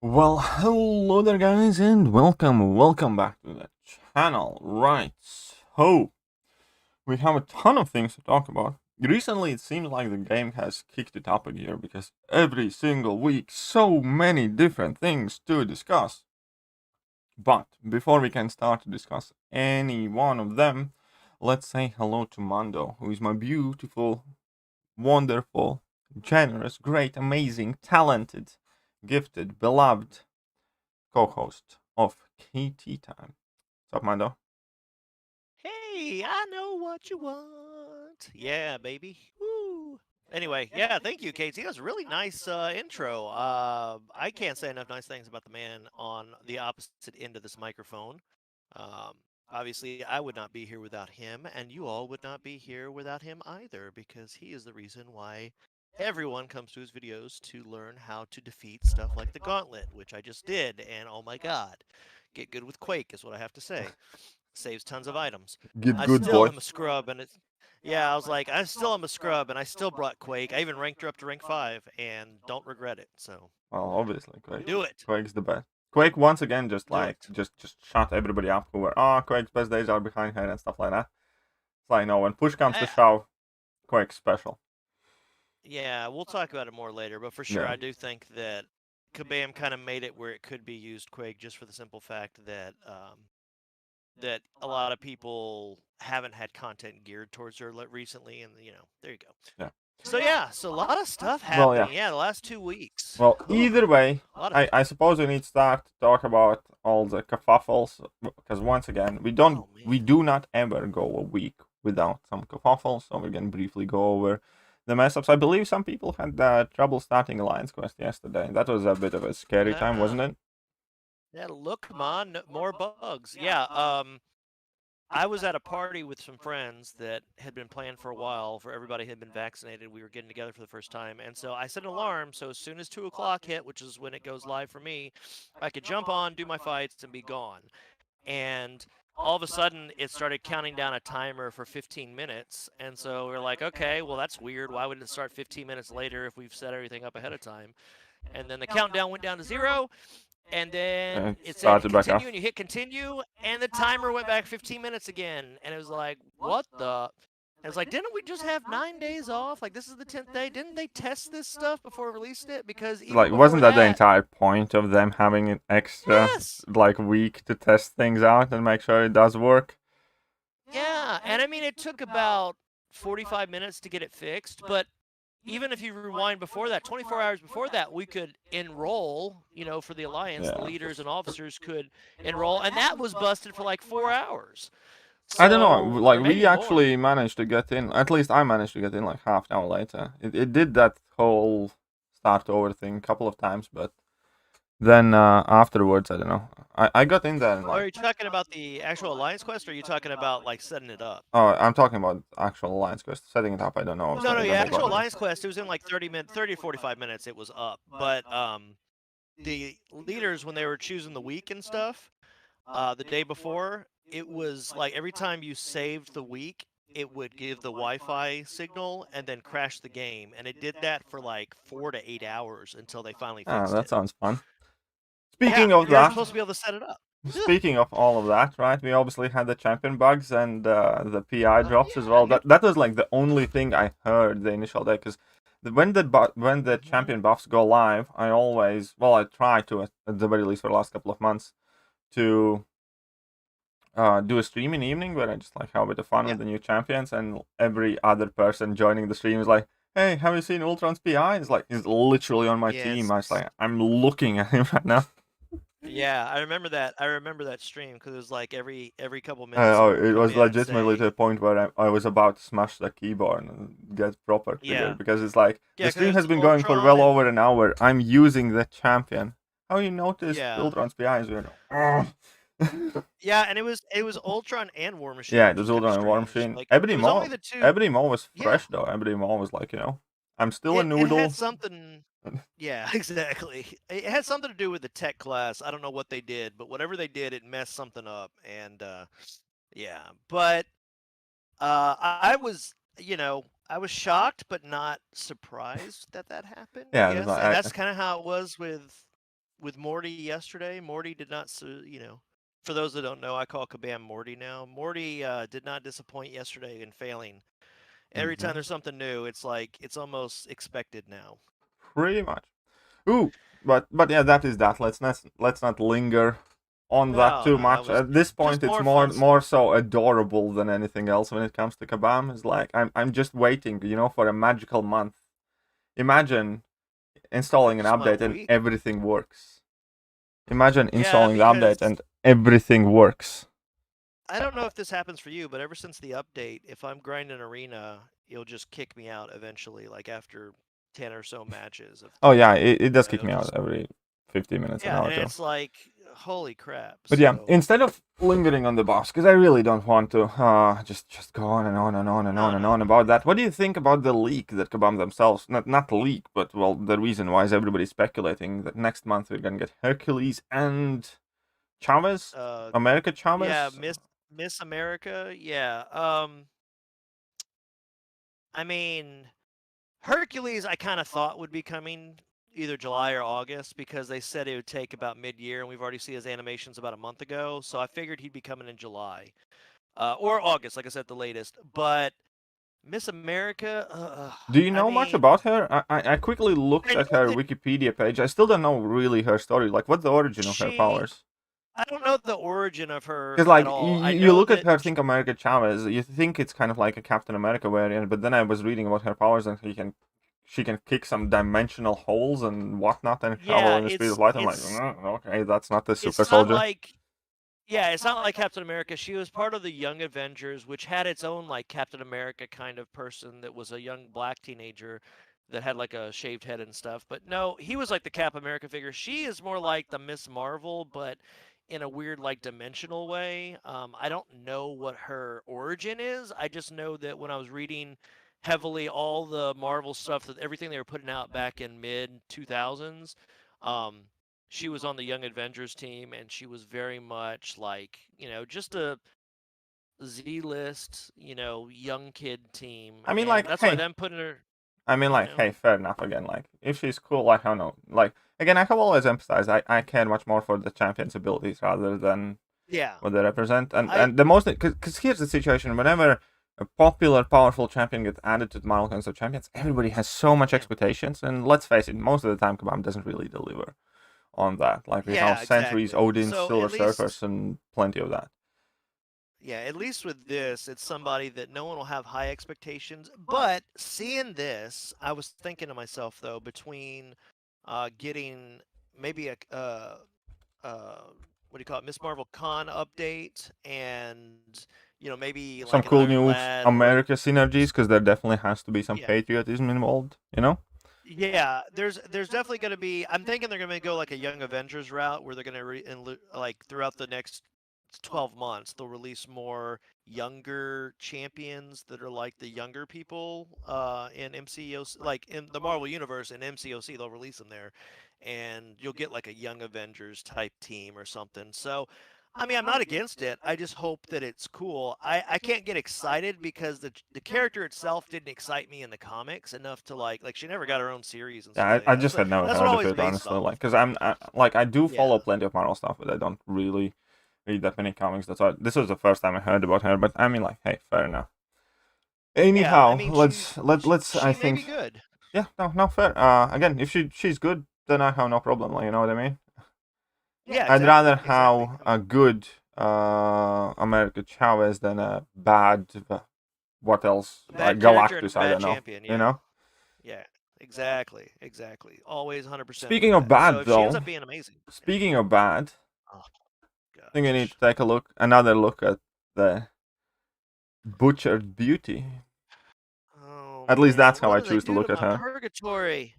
Well, hello there guys and welcome back to the channel. Right, so we have a ton of things to talk about. Recently it seems like the game has kicked it up a gear because every single week so many different things to discuss. But before we can start to discuss any one of them, let's say hello to Mando, who is my beautiful, wonderful, generous, great, amazing, talented, gifted, beloved co-host of KTea Time. What's up, Mando? Hey, I know what you want. Yeah, baby. Woo. Anyway, yeah, thank you, KT. That was a really nice intro. I can't say enough nice things about the man on the opposite end of this microphone. Um, Obviously, I would not be here without him, and you all would not be here without him either, because he is the reason why everyone comes to his videos to learn how to defeat stuff like the Gauntlet, which I just did, and oh my god, get good with Quake is what I have to say. Saves tons of items. Get I good, still boy. am a scrub, and it's yeah. I was like, I still am a scrub, and I still brought Quake. I even ranked her up to rank 5, and don't regret it. So Well, obviously, Quake. do it, Quake's the best. Quake once again just do like it. just shut everybody up who were Quake's best days are behind her and stuff like that. It's like no, when push comes to I, shove, Quake's special. yeah, we'll talk about it more later, but for sure, Yeah. I do think that Kabam kind of made it where it could be used Quake just for the simple fact that that a lot of people haven't had content geared towards her recently, and there you go. Yeah. So yeah, so a lot of stuff Well, yeah. happening. Yeah, the last 2 weeks. Well, Whew, either way, a lot of I suppose we need to start to talk about all the kerfuffles because once again oh we man. do not ever go a week without some kerfuffles. So we can briefly go over the mess ups. I believe some people had trouble starting Alliance Quest yesterday. That was a bit of a scary time, Yeah. wasn't it? Yeah, look, come on, more bugs. Yeah, I was at a party with some friends that had been planned for a while, for everybody had been vaccinated. We were getting together for the first time. And so I set an alarm so as soon as 2 o'clock hit, which is when it goes live for me, I could jump on, do my fights, and be gone. And all of a sudden, it started counting down a timer for 15 minutes. And so we are like, okay, well, that's weird. Why would it start 15 minutes later if we've set everything up ahead of time? And then the countdown went down to 0, and then It it said started back continue, off. and you hit continue, and the timer went back 15 minutes again, and it was like, what the? And it's like, didn't we just have 9 days off? Like, this is the 10th day. Didn't they test this stuff before releasing it? Because even Like, before wasn't that the that, entire point of them having an extra yes, like week to test things out and make sure it does work? yeah. And I mean, it took about 45 minutes to get it fixed, but even if you rewind before that, 24 hours before that, we could enroll, for the Alliance. The Yeah. leaders and officers could enroll, and that was busted for like 4 hours. I don't know. So, Like or we maybe more. actually managed to get in. At least I managed to get in like half an hour later. It did that whole start over thing a couple of times, but then afterwards, I don't know. I got in there and Are like you talking about the actual Alliance quest, or are you talking about like setting it up? I'm talking about actual Alliance Quest. Setting it up, I don't know. No, So no, it yeah, never actual bothered me. Alliance quest. It was in like 30 to 45 minutes. It was up, but the leaders when they were choosing the week and stuff, the day before, it was like every time you saved the week, it would give the Wi-Fi signal and then crash the game, and it did that for like 4 to 8 hours until they finally Ah, fixed that it. sounds fun. Yeah, Speaking of you're that, supposed to be able to set it up. speaking of all of that, right? We obviously had the champion bugs and the PI Oh drops as yeah, well. That was like the only thing I heard the initial day because when the champion buffs go live, I try to at the very least for the last couple of months to do a stream in the evening where I just like have a bit of fun yeah, with the new champions, and every other person joining the stream is like, "Hey, have you seen Ultron's PI?" It's like he's literally on my team. I was yes. like, I'm looking at him right now. Yeah, I remember that. I remember that stream because it was like every couple minutes someone would It come was in and legitimately to say, a point where I was about to smash the keyboard and get proper yeah, triggered because it's like yeah, the because stream there's has been going for Ultron well and over an hour. I'm using the champion. How you noticed yeah, Ultron's PI is weird. Oh. yeah, and it was Ultron and War Machine, Yeah, it which was was kind of Ultron and War strange. Machine. Like it was only the two. Ebony Maw was Yeah, fresh though. Ebony Maw was like, I'm still a it had noodle. something. Yeah, exactly. It had something to do with the tech class. I don't know what they did, but whatever they did, it messed something up. And yeah, but I was, I was shocked, but not surprised that that happened. I Yeah, it was guess, and like, that's kind of how it was with with Morty yesterday. Morty did not, for those that don't know, I call Kabam Morty now. Morty did not disappoint yesterday in failing. Every time there's something new, it's like it's almost expected now. Pretty much. Ooh, but yeah, that is that. Let's not linger on that No, too no, that much. was At this just point, it's more fun more stuff. so adorable than anything else when it comes to Kabam. It's like I'm just waiting, for a magical month. Imagine installing an Just about a update and week. everything works. Imagine Yeah, installing the because update and everything works. I don't know if this happens for you, but ever since the update, if I'm grinding arena, it'll just kick me out eventually, like after 10 or so matches of Oh yeah, it does kick it'll me out just every 15 minutes, an yeah, hour and too. it's like holy crap. But yeah, So instead of lingering on the boss, because I really don't want to just go on and on and on and on and on about that. What do you think about the leak that Kabam themselves, not leak, but well, the reason why is everybody speculating that next month we're gonna get Hercules and Chavez, America yeah, Chavez? Miss America, yeah. I mean, Hercules, I kind of thought would be coming either July or August because they said it would take about mid-year, and we've already seen his animations about a month ago. So I figured he'd be coming in July or August, like I said, the latest. But Miss America, Do you I know much mean, about her? I quickly looked I at know her that Wikipedia page. I still don't know really her story. Like, what's the origin of her she, powers? I don't know the origin of her Because at like all. I you know look at that, her, think America Chavez, you think it's kind of like a Captain America variant, but then I was reading about her powers and she can kick some dimensional holes and whatnot and travel yeah, in the speed of light. I'm like, okay, that's not the super it's not soldier. like yeah, it's not like Captain America. She was part of the Young Avengers, which had its own like Captain America kind of person that was a young black teenager that had like a shaved head and stuff. But no, he was like the Cap America figure. She is more like the Miss Marvel, but in a weird like dimensional way. I don't know what her origin is. I just know that when I was reading heavily all the Marvel stuff, that everything they were putting out back in mid 2000s, um, she was on the Young Avengers team, and she was very much like, just a Z list, young kid team, I mean, and like, that's why hey, them putting her, fair enough. Again, like, if she's cool, I don't know. Like, again, I have always emphasized I care much more for the champion's abilities rather than yeah, what they represent. I And the most, because here's the situation: whenever a popular, powerful champion gets added to the Marvel Council of Champions, everybody has so much yeah, expectations, and let's face it, most of the time, Kabam doesn't really deliver on that. Like we have yeah, Sentries, exactly. Odin, So Silver Surfers, and plenty of that. yeah, at least with this, it's somebody that no one will have high expectations. But seeing this, I was thinking to myself though, between getting maybe a what do you call it, Miss Marvel Con update, and maybe Some like an cool Iron new Lad or America synergies, because there definitely has to be some yeah, patriotism involved. You know? yeah. There's definitely going to be. I'm thinking they're going to go like a Young Avengers route where they're going to like throughout the next 12 months they'll release more younger champions that are like the younger people in MCOC, like in the Marvel universe. In MCOC they'll release them there, and you'll get like a Young Avengers type team or something. So I mean, I'm not against it. I just hope that it's cool. I can't get excited because the character itself didn't excite me in the comics enough to like she never got her own series and stuff Yeah, like I that. just So had never that's what heard I'm of always it based honestly. Like, off. because I do Yeah. follow plenty of Marvel stuff, but I don't really read that many comics. That's why this was the first time I heard about her. But I mean, like, hey, fair enough. Yeah, I Anyhow, mean let's I she may be think good. yeah, no fair. Again, if she's good, then I have no problem. Like, you know what I mean? Yeah, I'd rather exactly. Exactly. have a good America Chavez than a bad what else Bad character and a Galactus. I bad don't know. champion. You Yeah. know. Yeah. Exactly. Exactly. Always 100% with Speaking of that. So bad if she ends though, up being amazing. Yeah. speaking of bad, Oh I think I need gosh. to take another look at the butchered beauty. Oh At least that's man, how what I do they choose to do to look at my her. purgatory?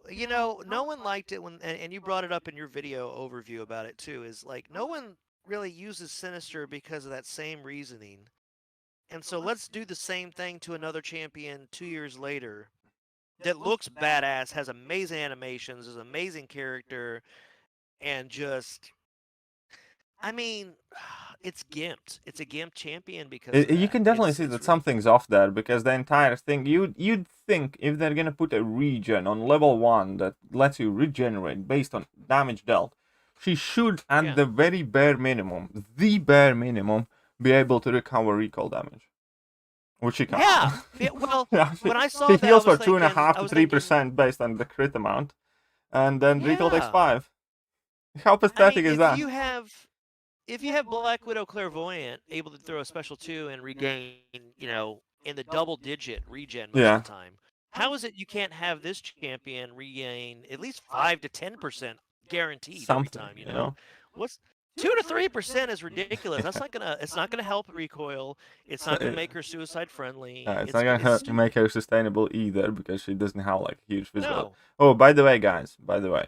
No one liked it when, and you brought it up in your video overview about it too. Is like no one really uses Sinister because of that same reasoning. And so let's do the same thing to another champion 2 years later that looks badass, has amazing animations, is an amazing character, and just I mean, it's gimped. It's a gimp champion because of You that. can definitely It's see it's that really something's off there, because the entire thing, you'd think if they're gonna put a regen on level 1 that lets you regenerate based on damage dealt, she should, at the very bare minimum, be able to recover recall damage, which she can't. Yeah. Well, Yeah, when I she saw that, heals I was for 2.5 I to was thinking, 3% based on the crit amount, and then recall takes yeah. 5. How I pathetic mean, is that? if you have Black Widow Clairvoyant able to throw a special 2 and regain, in the double digit regen most Yeah. of the time, how is it you can't have this champion regain at least 5 to 10% guaranteed every Something, time? you know. What's 2 to 3% is ridiculous. That's not gonna. It's not gonna help recoil. It's not gonna make her suicide friendly. It's not gonna It's make stupid. her sustainable either, because she doesn't have like huge physical. No. Oh, by the way, guys. Uh,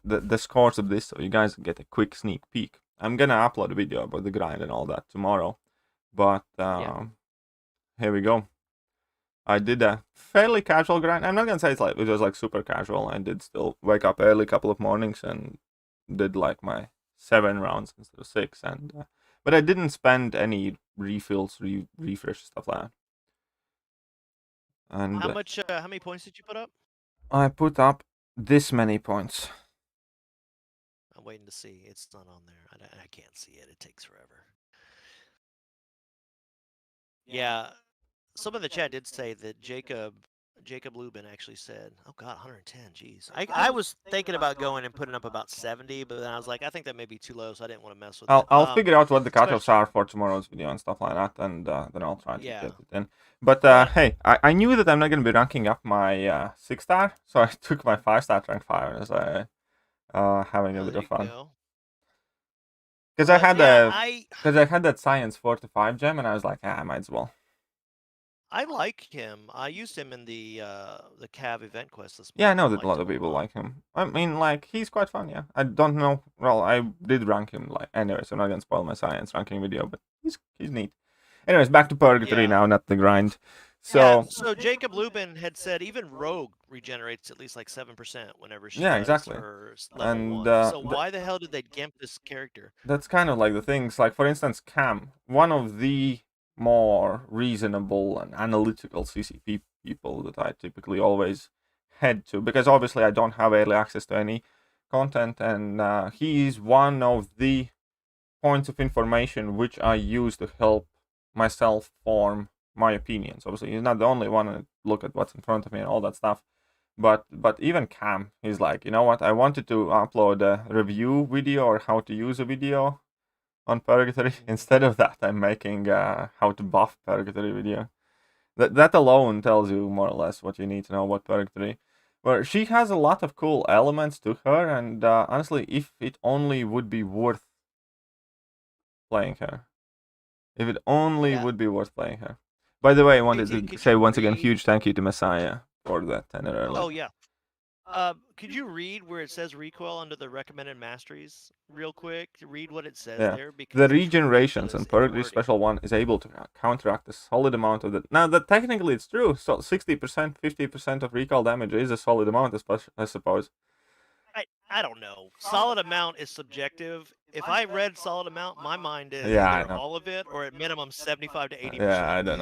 the scores of this, so you guys get a quick sneak peek. I'm gonna upload a video about the grind and all that tomorrow, but here we go. I did a fairly casual grind. I'm not gonna say it was like super casual. I did still wake up early a couple of mornings and did like my 7 rounds instead of 6, and but I didn't spend any refills, refresh stuff like that. And How many points did you put up? I put up this many points. I'm waiting to see. It's not on there. I can't see it. It takes forever. Yeah. Some of the chat did say that Jacob Lubin actually said, "Oh God, 110. Jeez." I was thinking about going and putting up about 70, but then I was like, I think that may be too low, so I didn't want to mess with it. I'll figure out what the cutoffs are for tomorrow's video and stuff like that, and then I'll try to get it in. But hey, I knew that I'm not gonna be ranking up my 6-star, so I took my 5-star to rank 5 as having a bit of fun. Because I had I had that science 4 to 5 gem, and I was like, I might as well. I like him. I used him in the Cav event quest this month. Yeah, I know that a lot of people like him. I mean, like, he's quite fun, yeah. I don't know. Well, I did rank him, like, anyway, so I'm not gonna spoil my science ranking video, but he's neat. Anyways, back to Purgatory now, not the grind. So Jacob Lubin had said even Rogue regenerates at least like 7% whenever she does exactly. Her level 1. So why the hell did they gimp this character? That's kind of like the things. Like, for instance, Cam, one of the more reasonable and analytical CCP people that I typically always head to, because obviously I don't have early access to any content, and he's one of the points of information which I use to help myself form my opinions. Obviously, he's not the only one to look at what's in front of me and all that stuff. But even Cam, he's like, you know what? I wanted to upload a review video or how to use a video on Purgatory. Instead of that, I'm making how to buff Purgatory video. That alone tells you more or less what you need to know about Purgatory. Where she has a lot of cool elements to her, and honestly, if it only would be worth playing her. If it only would be worth playing her. By the way, I wanted to say once again, huge thank you to Messiah for that 10 early. Oh, yeah. Could you read where it says recoil under the recommended masteries real quick? Read what it says there. Because the regenerations and Purgatory Special 1 is able to counteract a solid amount of that. Now, that technically it's true. So 60%, 50% of recall damage is a solid amount, I suppose. I don't know. Solid amount is subjective. If I read solid amount, my mind is either all of it or at minimum 75 to 80%. Yeah, I don't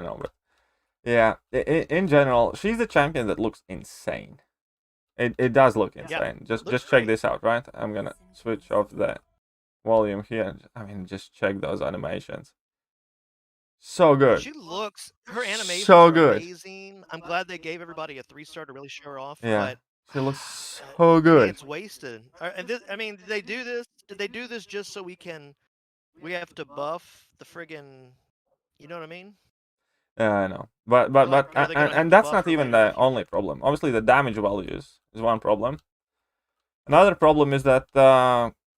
know. But yeah, in general, she's a champion that looks insane. It does look insane. Just check this out, right? I'm gonna switch off the volume here. I mean, just check those animations. So good. She looks, her animations so good. Amazing. I'm glad they gave everybody a 3-star to really show her off. Yeah. But she looks so good. It's wasted. And this, I mean, did they do this? Did they do this just so we have to buff the friggin', you know what I mean? Yeah, I know. But and that's not even the only problem. Obviously, the damage values is one problem. Another problem is that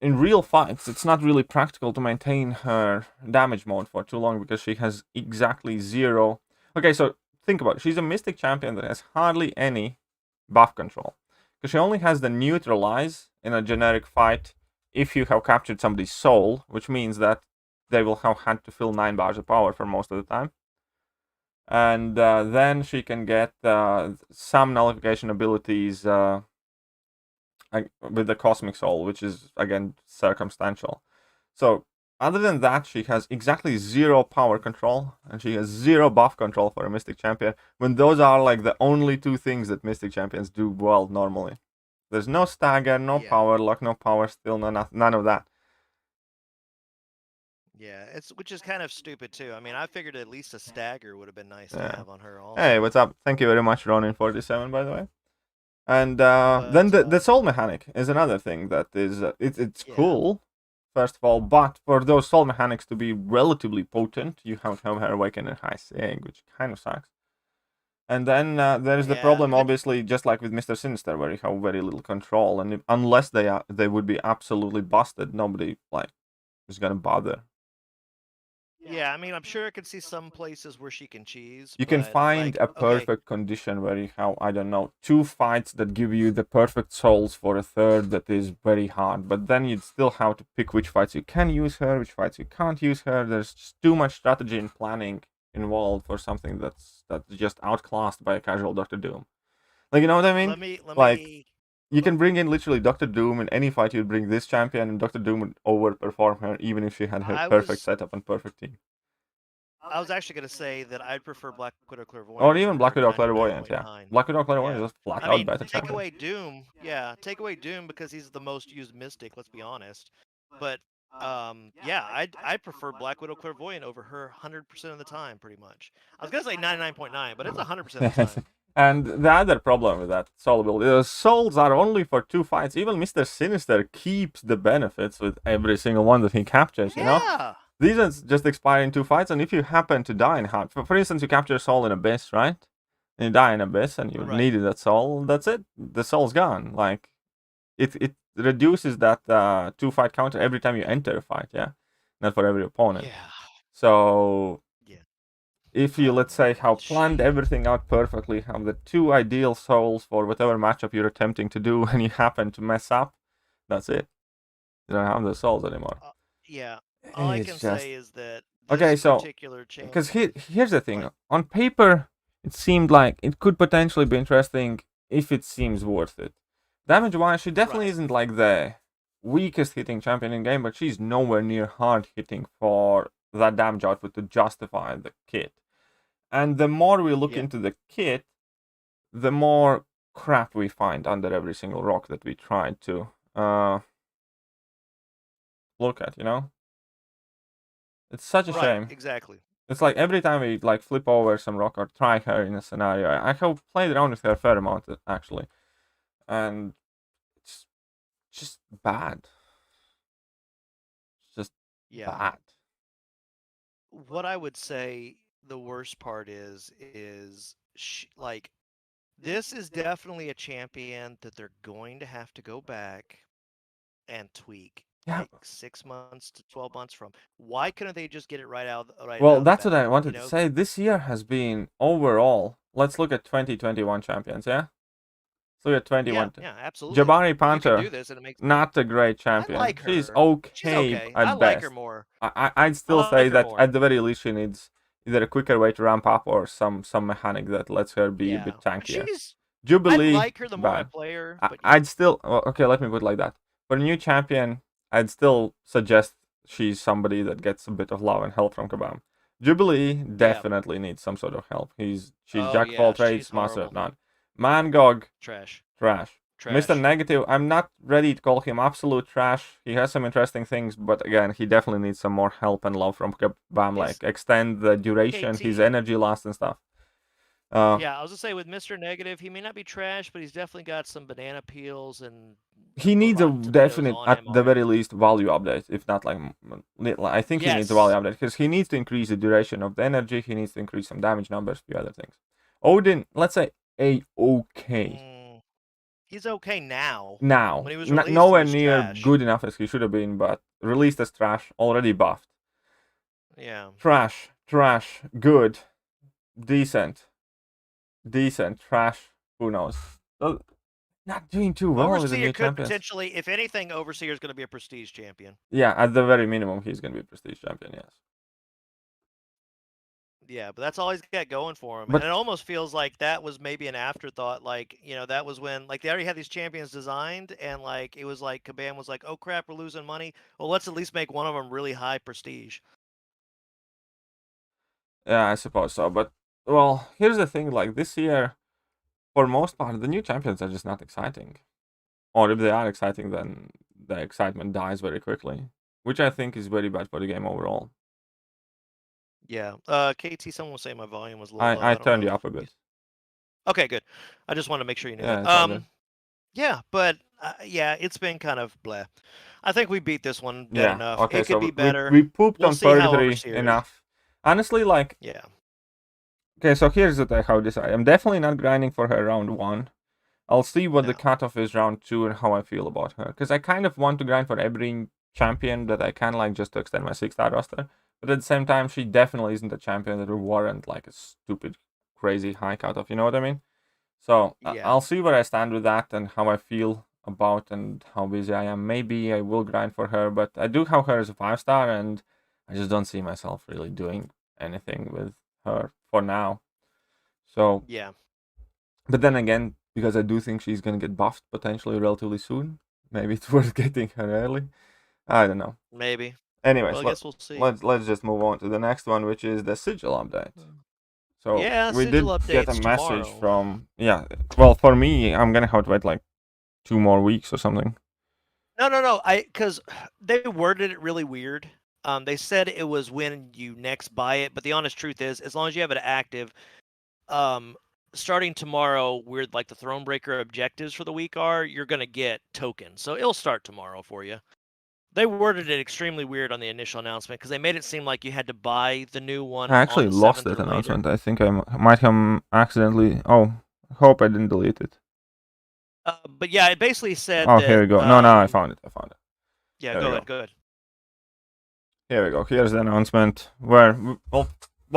in real fights, it's not really practical to maintain her damage mode for too long, because she has exactly 0. Okay, so think about it. She's a Mystic champion that has hardly any buff control, because she only has the neutralize in a generic fight if you have captured somebody's soul, which means that they will have had to fill 9 bars of power for most of the time. And then she can get some nullification abilities with the Cosmic Soul, which is again circumstantial. So other than that, she has exactly 0 power control, and she has 0 buff control for a Mystic Champion, when those are like the only 2 things that Mystic Champions do well normally. There's no stagger, no power lock, no power steal, none of that. Yeah, which is kind of stupid too. I mean, I figured at least a stagger would have been nice to have on her also. Hey, what's up? Thank you very much, Ronin47, by the way. And then the soul mechanic is another thing that is it's cool, first of all, but for those soul mechanics to be relatively potent, you have to have her awaken in high sig, which kind of sucks. And then there's the problem, obviously, just like with Mr. Sinister, where you have very little control, and unless they would be absolutely busted, nobody is gonna bother. Yeah, I mean, I'm sure I can see some places where she can cheese. You can find a perfect condition where you have, I don't know, 2 fights that give you the perfect souls for a third that is very hard. But then you'd still have to pick which fights you can use her, which fights you can't use her. There's just too much strategy and planning involved for something that's just outclassed by a casual Doctor Doom. You know what I mean? You can bring in literally Doctor Doom in any fight. You'd bring this champion, and Doctor Doom would overperform her, even if she had her perfect setup and perfect team. I was actually going to say that I'd prefer Black Widow Clairvoyant. Or even Black Widow Clairvoyant, yeah. Black Widow Clairvoyant is flat out better champion. Take away Doom, take away Doom because he's the most used Mystic, let's be honest. But, I prefer Black Widow Clairvoyant over her 100% of the time, pretty much. I was going to say 99.9, but it's 100% of the time. And the other problem with that soul ability, the souls are only for 2 fights. Even Mr. Sinister keeps the benefits with every single one that he captures, you know? These are just expire in 2 fights, and if you happen to die in hard, for instance, you capture a soul in Abyss, right? And you die in Abyss, and you needed that soul, that's it. The soul's gone. It reduces that 2-fight counter every time you enter a fight, yeah? Not for every opponent. Yeah. So... if you, let's say, have planned everything out perfectly, have the 2 ideal souls for whatever matchup you're attempting to do, and you happen to mess up, that's it. You don't have the souls anymore. All I can say is that particular change... Because here's the thing. On paper, it seemed like it could potentially be interesting if it seems worth it. Damage-wise, she definitely isn't like the weakest hitting champion in game, but she's nowhere near hard hitting for that damage output to justify the kit. And the more we look into the kit, the more crap we find under every single rock that we tried to look at, you know? It's such a shame. Exactly. It's like every time we flip over some rock or try her in a scenario, I have played around with her a fair amount, actually. And it's just bad. It's just bad. What I would say the worst part is this is definitely a champion that they're going to have to go back and tweak. 6 months to 12 months from. Why couldn't they just get it right out? Well, that's what I wanted to say. This year has been overall. Let's look at 2021 champions, yeah? Let's look at 21. Yeah, absolutely. Jabari Panther, not a great champion. I like her. She's okay at best. I like her more. I'd still say that at the very least she needs either a quicker way to ramp up or some mechanic that lets her be a bit tankier. Jubilee, I like her the more I play her. I'd still... Okay, let me put it like that. For a new champion, I'd still suggest she's somebody that gets a bit of love and help from Kabam. Jubilee definitely needs some sort of help. She's jack of all trades, master of none. Mangog, trash. Mr. Negative, I'm not ready to call him absolute trash. He has some interesting things, but again, he definitely needs some more help and love from Kabam, extend the duration, his energy last and stuff. I was gonna say with Mr. Negative, he may not be trash, but he's definitely got some banana peels and. He needs a definite, at the very least, value update. If not I think he needs a value update because he needs to increase the duration of the energy. He needs to increase some damage numbers, a few other things. Odin, let's say okay. He's okay now. When he was released, nowhere near good enough as he should have been, but released as trash, already buffed. Yeah. Trash, good, decent, trash. Who knows? Not doing too well with the new champions. Potentially, if anything, Overseer is going to be a prestige champion. Yeah, at the very minimum, he's going to be a prestige champion. Yes. Yeah, but that's all he's got going for him. But And it almost feels like that was maybe an afterthought. Like, that was when, like, they already had these champions designed, and, like, it was like Kabam was like, oh crap, we're losing money. Well, let's at least make one of them really high prestige. yeah, I suppose so. But well, here's the thing: like this year, for most part, the new champions are just not exciting. Or if they are exciting, then the excitement dies very quickly, which I think is very bad for the game overall. Yeah. KT, someone was saying my volume was low. I don't turned know you up a if bit. Okay, good. I just wanted to make sure you knew Yeah, that. it's all good. Yeah, but yeah, it's been kind of bleh. I think we beat this one dead Yeah. enough. Okay. It could So be better. we pooped We'll on see how Purgatory overseer is. enough. Honestly, like Yeah. okay. So here's the thing: how this I'm definitely not grinding for her round 1. I'll see what the No. cutoff is round 2 and how I feel about her. Because I kind of want to grind for every champion that I can, like just to extend my 6-star roster. But at the same time, she definitely isn't a champion that would warrant like a stupid, crazy high cutoff. You know what I mean? So Yeah. I'll see where I stand with that and how I feel about and how busy I am. Maybe I will grind for her, but I do have her as a 5-star, and I just don't see myself really doing anything with her for now. So Yeah. but then again, because I do think she's gonna get buffed potentially relatively soon, maybe it's worth getting her early. I don't know. Maybe. Anyways, Well, I guess we'll see. let's just move on to the next one, which is the Sigil update. So Yeah, we Sigil did get a updates message tomorrow. from well, for me, I'm gonna have to wait like 2 more weeks or something. No. Because they worded it really weird. They said it was when you next buy it, but the honest truth is, as long as you have it active, starting tomorrow, where like the Thronebreaker objectives for the week are, you're gonna get tokens. So it'll start tomorrow for you. They worded it extremely weird on the initial announcement because they made it seem like you had to buy the new one I actually on the lost 7th that or later. announcement. I think I might have accidentally. Oh, hope I didn't delete it. But yeah, it basically said Oh, that. here we go. No, I found it. Yeah, There go we ahead. Go ahead. Here we go. Here's the announcement. Where well,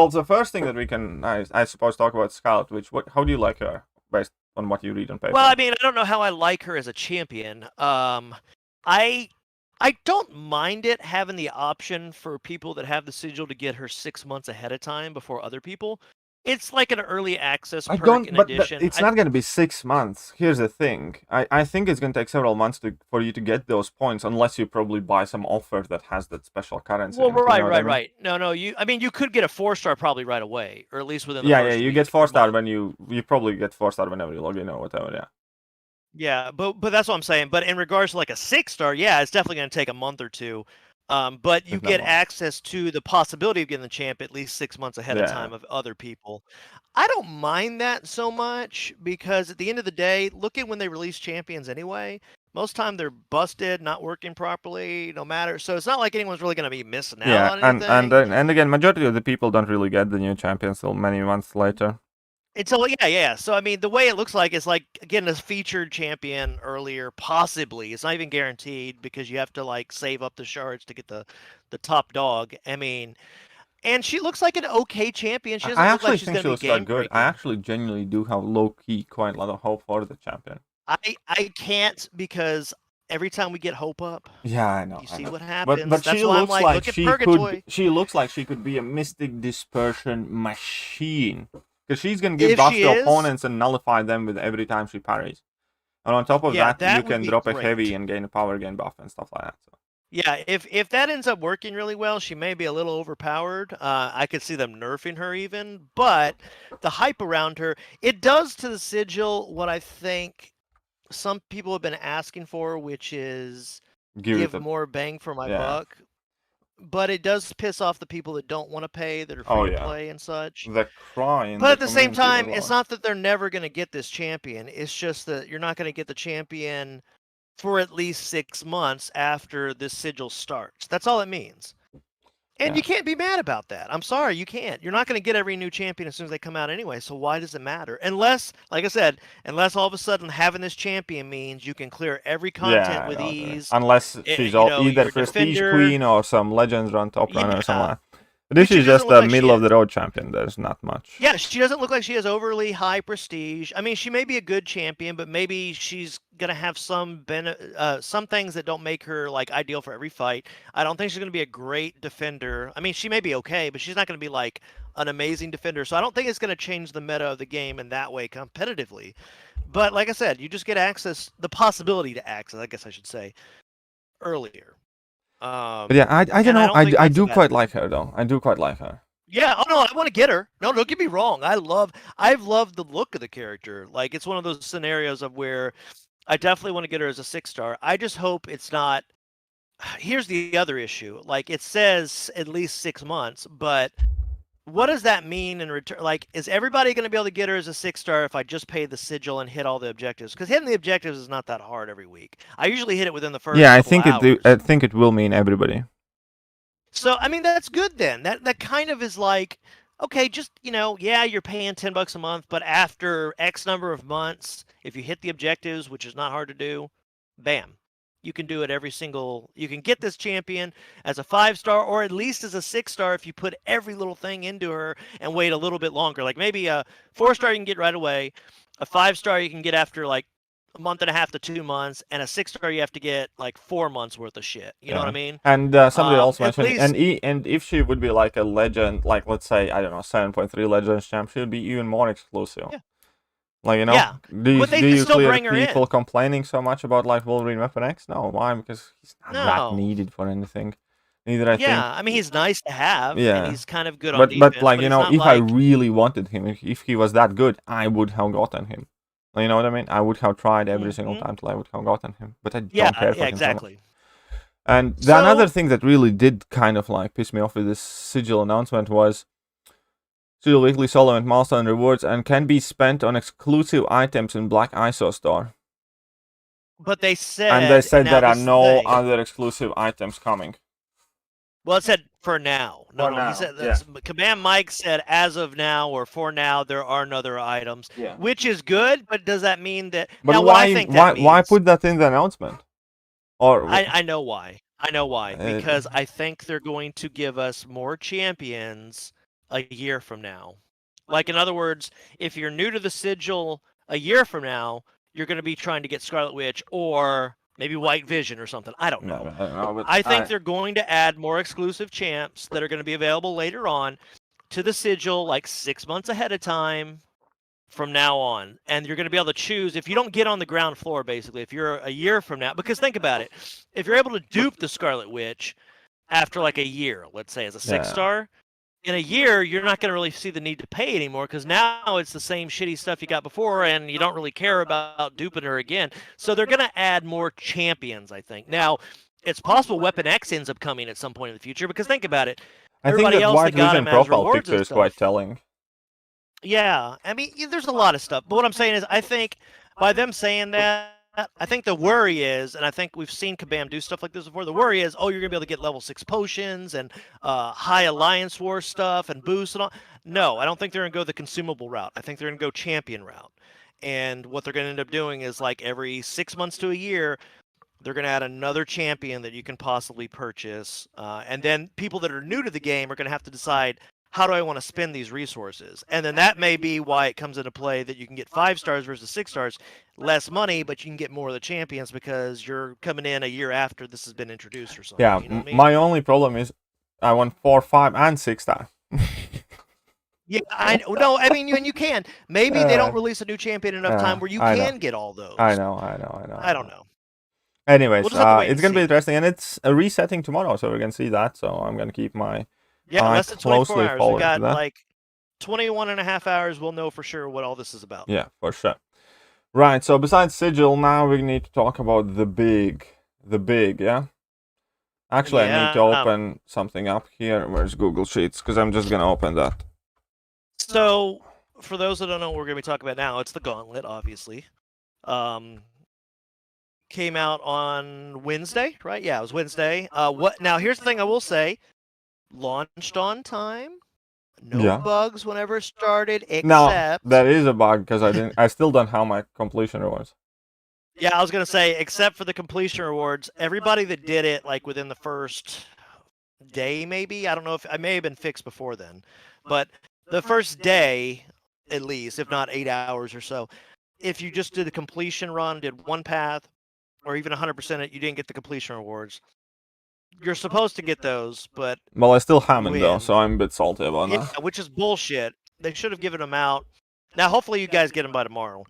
the first thing that we can, I suppose, talk about Scarlet. How do you like her based on what you read on paper? Well, I mean, I don't know how I like her as a champion. I don't mind it having the option for people that have the sigil to get her 6 months ahead of time before other people. It's like an early access perk in addition. It's not going to be 6 months. Here's the thing. I think it's going to take several months for you to get those points, unless you probably buy some offer that has that special currency. Well, in it, you know right. No. You could get a 4-star probably right away, or at least within the Yeah, first you week get or 4-star month. when you probably get 4-star whenever you log in or whatever. Yeah. Yeah, but that's what I'm saying. But in regards to like a 6-star, yeah, it's definitely going to take a month or two. But you If not get more. access to the possibility of getting the champ at least 6 months ahead of time of other people. I don't mind that so much because at the end of the day, look at when they release champions anyway. Most time they're busted, not working properly, no matter. So it's not like anyone's really going to be missing out on anything. and again, majority of the people don't really get the new champions till many months later. Until yeah. So I mean, the way it looks like is like getting a featured champion earlier, possibly. It's not even guaranteed because you have to like save up the shards to get the top dog. I mean, and she looks like an okay champion. She doesn't I look actually like she's think going she to be looks quite game good. I actually genuinely do have low key quite a lot of hope for the champion. I can't because every time we get hope up, yeah, I know. you see what happens. happens. But That's she why I'm looks like, like look at she Purgatory. She looks like she could be a mystic dispersion machine because she's gonna give If buffs she to is, opponents and nullify them with every time she parries. And on top of yeah, that, you would can be drop a great. heavy and gain a power gain buff and stuff like that. So. Yeah, if that ends up working really well, she may be a little overpowered. I could see them nerfing her even, but the hype around her, it does to the sigil what I think some people have been asking for, which is give more bang for my buck. But it does piss off the people that don't want to pay, that are free to play and such. The cry But at the same time, it's not that they're never going to get this champion. It's just that you're not going to get the champion for at least 6 months after this sigil starts. That's all it means. And you can't be mad about that. I'm sorry, you can't. You're not going to get every new champion as soon as they come out anyway, so why does it matter? Unless, like I said, unless all of a sudden having this champion means you can clear every content with ease. Unless she's either Prestige Queen or some Legends Run Top Runner or something like that. But if she's just a middle-of-the-road champion, there's not much. Yeah, she doesn't look like she has overly high prestige. I mean, she may be a good champion, but maybe she's gonna have some things that don't make her like ideal for every fight. I don't think she's gonna be a great defender. I mean, she may be okay, but she's not gonna be like an amazing defender. So I don't think it's going to change the meta of the game in that way competitively. But like I said, you just get access, the possibility to access, I guess I should say, earlier. But yeah, I don't and know. don't think I that's a do bad quite thing. like her though. I do quite like her. Yeah, oh no, I want to get her. No, don't get me wrong. I've loved the look of the character. Like, it's one of those scenarios of where I definitely want to get her as a 6-star. I just hope it's not. Here's the other issue. Like, it says at least 6 months, but what does that mean in return? Like, is everybody going to be able to get her as a 6-star if I just pay the sigil and hit all the objectives? Because hitting the objectives is not that hard every week. I usually hit it within the first Yeah, couple of hours. I think it will mean everybody. So, I mean, that's good then. That kind of is like, okay, just, yeah, you're paying $10 a month, but after X number of months, if you hit the objectives, which is not hard to do, bam. You can do it you can get this champion as a 5-star or at least as a 6-star if you put every little thing into her and wait a little bit longer. Like maybe a 4-star you can get right away, a 5-star you can get after like a month and a half to 2 months, and a 6-star you have to get like 4 months worth of shit. You know what I mean? And somebody else At mentioned, least, and if she would be like a legend, like let's say I don't know 7.3 Legends champ, she would be even more exclusive. Yeah. Like Yeah. do But they you still clear bring her people in. complaining so much about like Wolverine Weapon X? No, why? Because he's not that No. needed for anything. Neither I think. Yeah, I mean, he's nice to have, Yeah. and he's kind of good on defense, but like but you he's know, not if I like, really wanted him, if he was that good, I would have gotten him. You know what I mean? I would have tried every single time till I would have gotten him. But I don't care for him exactly. so much. And So- another thing that really did kind of like piss me off with this Sigil announcement was Sigil weekly solo and milestone rewards and can be spent on exclusive items in Black ISO store. But they said, And they said now there are this is the no thing. other exclusive items coming. Well, it said for now. No, For now, he said yeah. Command Mike said as of now or for now there are no other items, Yeah. which is good. But does that mean that? But now, what I think that why means, put that in the announcement? Or I know why. I know why. Uh, Because I think they're going to give us more champions a year from now. Like, in other words, if you're new to the sigil a year from now, you're going to be trying to get Scarlet Witch or maybe White Vision or something. I don't know. I don't know, but I think they're going to add more exclusive champs that are going to be available later on to the sigil like 6 months ahead of time from now on. And you're going to be able to choose if you don't get on the ground floor, basically, if you're a year from now. Because think about it. If you're able to dupe the Scarlet Witch after like a year, let's say as a 6-star, in a year, you're not going to really see the need to pay anymore because now it's the same shitty stuff you got before and you don't really care about duping her again. So they're going to add more champions, I think. Now, it's possible Weapon X ends up coming at some point in the future because think about it. I think Everybody that else White that got Vision him as profile rewards picture and is quite stuff. telling. Yeah, I mean, there's a lot of stuff. But what I'm saying is I think by them saying that, I think the worry is, and I think we've seen Kabam do stuff like this before, the worry is, oh, you're going to be able to get level 6 potions and high Alliance War stuff and boosts and all. No, I don't think they're going to go the consumable route. I think they're going to go champion route. And what they're going to end up doing is like every 6 months to a year, they're going to add another champion that you can possibly purchase. And then people that are new to the game are going to have to decide, how do I want to spend these resources? And then that may be why it comes into play that you can get 5-stars versus 6-stars, less money, but you can get more of the champions because you're coming in a year after this has been introduced or something. Yeah, you know what I mean? my only problem is I want 4, 5, and 6-star. Yeah, I mean, you can. Maybe they don't release a new champion enough time where you can get all those. I know. I don't know. Anyways, We'll just have to wait it's and gonna be see. interesting, and it's a resetting tomorrow, so we can see that. So I'm gonna keep my less than 24 closely hours. We following got that. like 21 and a half hours. We'll know for sure what all this is about. Yeah, for sure. Right. So besides Sigil, now we need to talk about the big, yeah. Actually, I need to open something up here. Where's Google Sheets? Because I'm just gonna open that. So, for those that don't know what we're going to be talking about now, it's the Gauntlet, obviously. Came out on Wednesday, right? Yeah, it was Wednesday. Now, here's the thing I will say. Launched on time. No bugs whenever it started, except... Now, that is a bug, because I still don't have my completion rewards. Yeah, I was going to say, except for the completion rewards, everybody that did it, like, within the first day, maybe? I don't know if... I may have been fixed before then. But... the first day, at least, if not 8 hours or so, if you just did a completion run, did one path, or even 100% it, you didn't get the completion rewards. you're supposed to get those, but Well, I still haven't though, when? so I'm a bit salty about Yeah, that. which is bullshit. They should have given them out. Now, hopefully, you guys get them by tomorrow.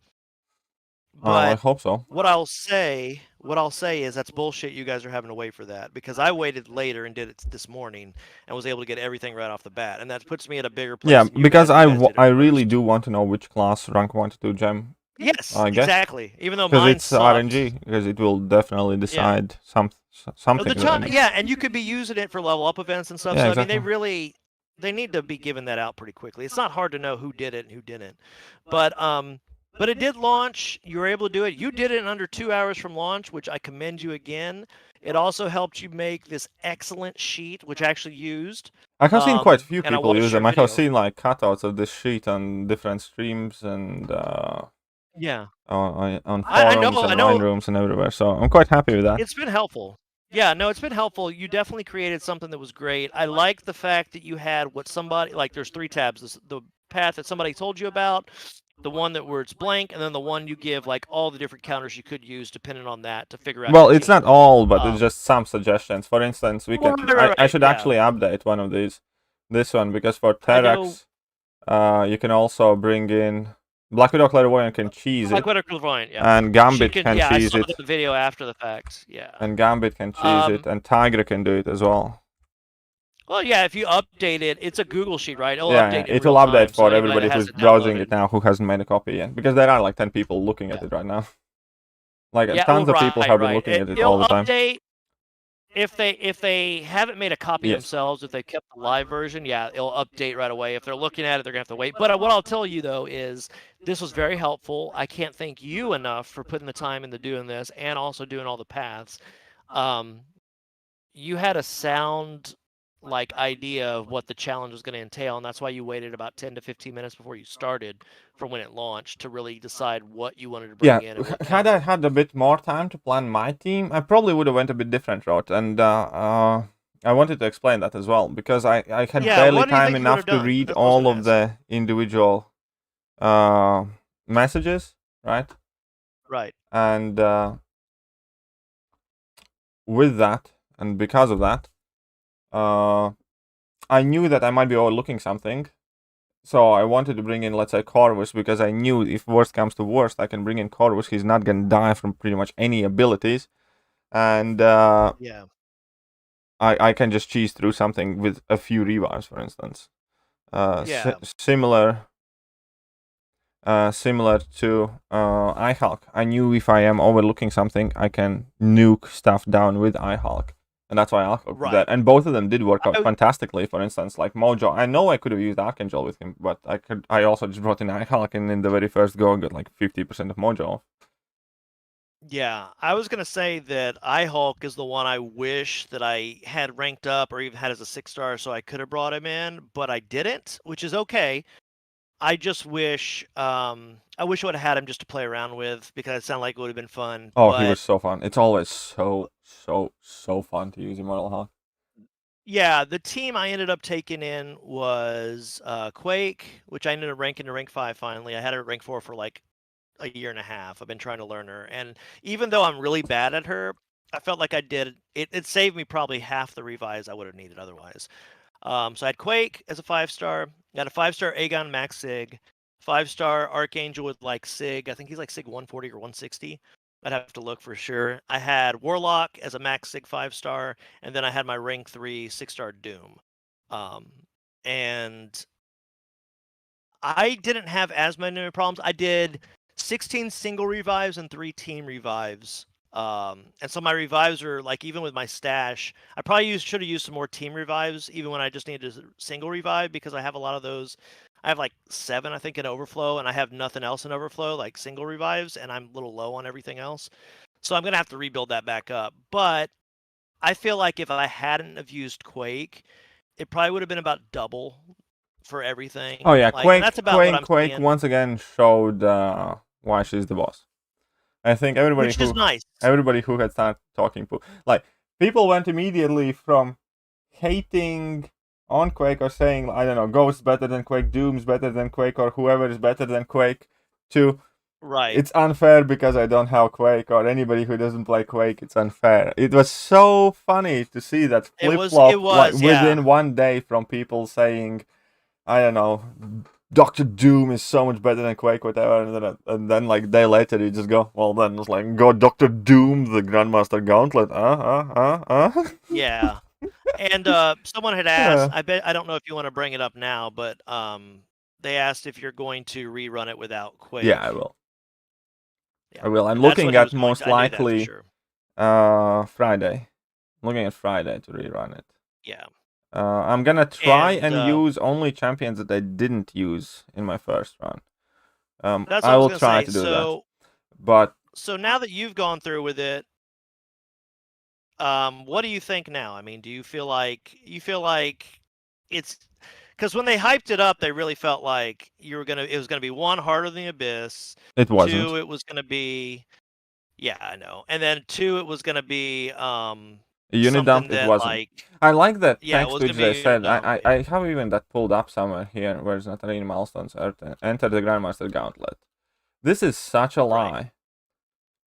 I But hope so. what I'll say is that's bullshit. You guys are having to wait for that because I waited later and did it this morning and was able to get everything right off the bat, and that puts me at a bigger place. Yeah, than you because guys. You guys did it I really first. do want to know which class rank 1 to 2 gem. Yes, I guess. exactly. Even though Because mine it's sucked. RNG, because it will definitely decide something. Yeah, and you could be using it for level up events and stuff. Yeah, so exactly. I mean, they need to be giving that out pretty quickly. It's not hard to know who did it and who didn't. But it did launch. You were able to do it. You did it in under 2 hours from launch, which I commend you again. It also helped you make this excellent sheet, which I actually used. I have seen quite a few and I people watched use your them. I have video. seen like cutouts of this sheet on different streams and Yeah. on I forums and know. wine rooms and everywhere. So I'm quite happy with that. It's been helpful. Yeah, no, it's been helpful. You definitely created something that was great. I like the fact that you had what somebody like. There's 3 tabs: the path that somebody told you about, the one that where it's blank, and then the one you give like all the different counters you could use depending on that to figure out. Well, your it's team. not all, but it's just some suggestions. For instance, we can. Right, I should yeah. actually update one of these, this one, because for Terex, you can also bring in Black Widow Clairvoyant can cheese it. Black Widow Clairvoyant, yeah. And Gambit can yeah, cheese I saw it. the video after the fact, yeah. And Gambit can cheese it, and Tiger can do it as well. Well, yeah, if you update it, it's a Google sheet, right? It'll Yeah, update it will update for everybody who's browsing downloaded. it now who hasn't made a copy yet, because there are like 10 people looking at it right now. Like tons of people have been looking at it all the time. Update if they haven't made a copy themselves, if they kept the live version, yeah, it'll update right away. If they're looking at it, they're gonna have to wait. But what I'll tell you though is this was very helpful. I can't thank you enough for putting the time into doing this and also doing all the paths. You had a sound like idea of what the challenge was going to entail, and that's why you waited about 10 to 15 minutes before you started from when it launched to really decide what you wanted to bring in. Had I had a bit more time to plan my team, I probably would have went a bit different route, and I wanted to explain that as well, because I had barely time enough to read all of the individual messages, right? Right. And with that, and because of that, I knew that I might be overlooking something, so I wanted to bring in, let's say, Corvus, because I knew if worst comes to worst, I can bring in Corvus. He's not gonna die from pretty much any abilities, and I can just cheese through something with a few revives, for instance. Similar to iHulk. I knew if I am overlooking something, I can nuke stuff down with iHulk. And that's why iHulk did that. And both of them did work out fantastically. For instance, like Mojo. I know I could have used Archangel with him, but I also just brought in iHulk, and in the very first go, got like 50% of Mojo. Yeah, I was going to say that iHulk is the one I wish that I had ranked up or even had as a 6-star, so I could have brought him in, but I didn't, which is okay. I just wish I wish I would have had him just to play around with, because it sounded like it would have been fun. Oh, he was so fun. It's always so fun to use Immortal Hawk. Yeah, the team I ended up taking in was Quake, which I ended up ranking to rank 5 finally. I had her at rank 4 for like a year and a half. I've been trying to learn her, and even though I'm really bad at her, I felt like I did it saved me probably half the revives I would have needed otherwise. So I had Quake as a 5-star. Got a 5-star Aegon Max Sig, 5-star Archangel with like Sig. I think he's like Sig 140 or 160. I'd have to look for sure. I had Warlock as a Max Sig 5-star, and then I had my rank 3 6-star Doom. And I didn't have as many problems. I did 16 single revives and 3 team revives. And so my revives are like, even with my stash, I probably should have used some more team revives, even when I just needed a single revive, because I have a lot of those. I have like 7, I think, in overflow, and I have nothing else in overflow, like single revives, and I'm a little low on everything else. So I'm going to have to rebuild that back up. But I feel like if I hadn't have used Quake, it probably would have been about double for everything. Oh yeah, like, Quake, that's about Quake once again showed why she's the boss. I think everybody who had started talking, like, people went immediately from hating on Quake or saying, I don't know, Ghost's better than Quake, Doom's better than Quake, or whoever is better than Quake, to Right. It's unfair because I don't have Quake, or anybody who doesn't play Quake, it's unfair. It was so funny to see that It flip was. It flop like was. Yeah. within one day from people saying, I don't know, Doctor Doom is so much better than Quake, whatever, and then like a day later you just go, well then it's like go Doctor Doom, the Grandmaster Gauntlet, Yeah. And someone had asked. Yeah. I don't know if you want to bring it up now, but they asked if you're going to rerun it without Quake. Yeah, I will. Yeah. I will. I'm And that's looking what he at was going most to. I knew that for likely sure. Friday. Looking at Friday to rerun it. Yeah. I'm gonna try and And use only champions that I didn't use in my first run. that's what I I was will gonna try say. to do that. But So now that you've gone through with it, what do you think now? I mean, do you feel like it's because when they hyped it up, they really felt like it was gonna be one, harder than the Abyss. it wasn't. Two, it was gonna be, yeah, I know. And then two, it was gonna be A unit dump, something it that wasn't. like, I like that yeah, it text was which gonna be they a unit said. dump. I have even that pulled up somewhere here. Where's not arena milestones? Enter the Grandmaster Gauntlet. This is such a lie. Right.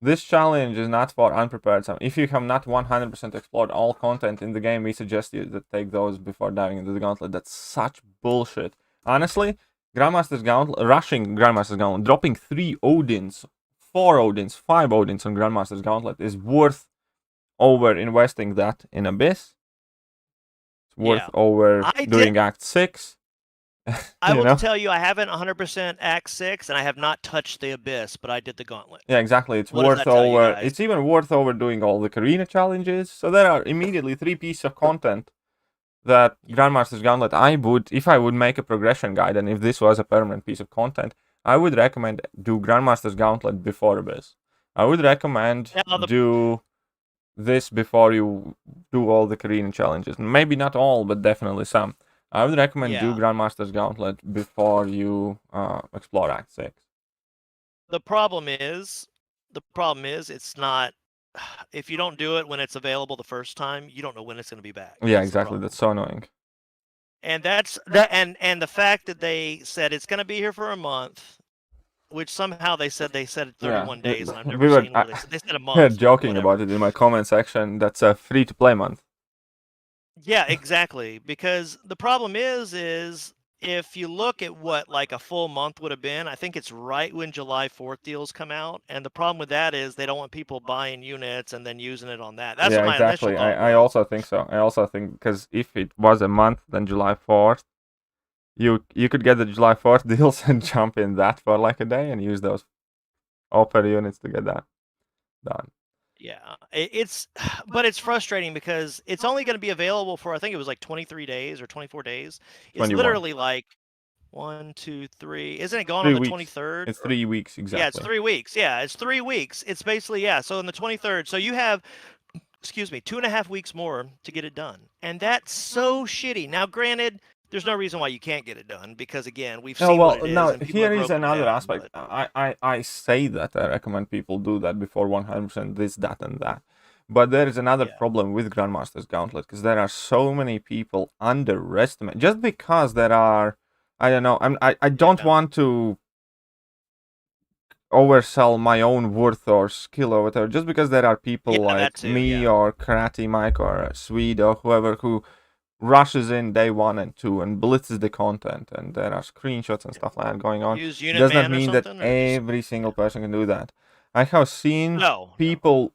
This challenge is not for unprepared. If you have not 100% explored all content in the game, we suggest you to take those before diving into the Gauntlet. That's such bullshit. Honestly, Grandmaster's Gauntlet, rushing Grandmaster's Gauntlet, dropping 3 Odins, 4 Odins, 5 Odins on Grandmaster's Gauntlet is worth over investing that in Abyss. It's worth over doing Act 6. I will tell you, I haven't 100% Act 6, and I have not touched the Abyss, but I did the Gauntlet. Yeah, exactly. It's what does worth that tell you over. guys? It's even worth over doing all the arena challenges. So there are immediately 3 pieces of content that Grandmaster's Gauntlet, if I would make a progression guide, and if this was a permanent piece of content, I would recommend do Grandmaster's Gauntlet before Abyss. I would recommend do this before you do all the arena challenges. Maybe not all, but definitely some. I would recommend do Grandmaster's Gauntlet before you explore Act 6. The problem is, it's not. If you don't do it when it's available the first time, you don't know when it's going to be back. Yeah, exactly. That's so annoying. And that's that. And the fact that they said it's going to be here for a month, which somehow they said 31 days, and I've never seen where they said a month. Yeah, joking about it in my comment section. That's a free-to-play month. Yeah, exactly. Because the problem is if you look at what like a full month would have been, I think it's right when July 4th deals come out. And the problem with that is they don't want people buying units and then using it on that. That's what my exactly. initial thought I also think so. I also think because if it was a month, then July 4th, you could get the July 4th deals and jump in that for like a day and use those offer units to get that done. Yeah, but it's frustrating because it's only going to be available for, I think it was like 23 days or 24 days. It's 21. literally like 1, 2, 3. Isn't it gone on the 23rd? It's 3 weeks exactly. Yeah, it's 3 weeks. Yeah, it's 3 weeks. It's basically, yeah. So on the 23rd, so you have, 2.5 weeks more to get it done, and that's so shitty. Now, granted, there's no reason why you can't get it done because again, we've seen what it is. Now here is another aspect. I say that I recommend people do that before 100% this, that, and that. But there is another problem with Grandmaster's Gauntlet because there are so many people underestimate just because there are. I don't know. I don't want to oversell my own worth or skill or whatever. Just because there are people like me or Karate Mike or Swede or whoever who rushes in day 1 and 2 and blitzes the content, and there are screenshots and stuff like that going on. Does not mean that every single person can do that. I have seen people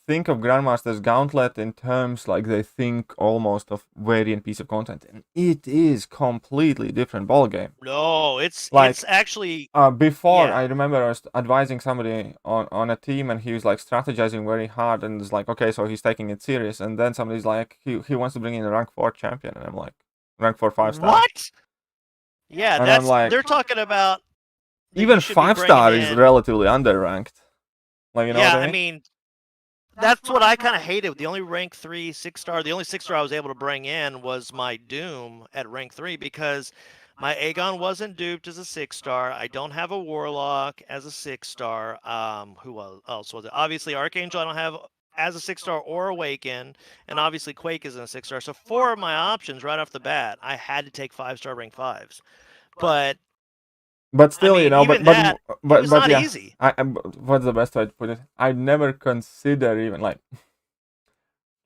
think of Grandmaster's Gauntlet in terms like they think almost of variant piece of content, and it is completely different ballgame. No, it's actually before I remember I was advising somebody on a team, and he was like strategizing very hard, and it's like, okay, so he's taking it serious, and then somebody's like he wants to bring in a rank 4 champion, and I'm like, rank 4 5-star. What? Yeah, and that's like, they're talking about even 5-star is relatively underranked. Like, you know what I mean? That's what I kind of hated. The only rank 3 6-star, the only 6-star I was able to bring in was my Doom at rank 3 because my Aegon wasn't duped as a 6-star. I don't have a Warlock as a 6-star. Who else was it? Obviously, Archangel I don't have as a 6-star or Awaken, and obviously Quake isn't a 6-star. So 4 of my options right off the bat, I had to take 5-star rank 5s. But But still, I mean, you know, even that, it was but not yeah, easy. what's the best way to put it? I never consider even like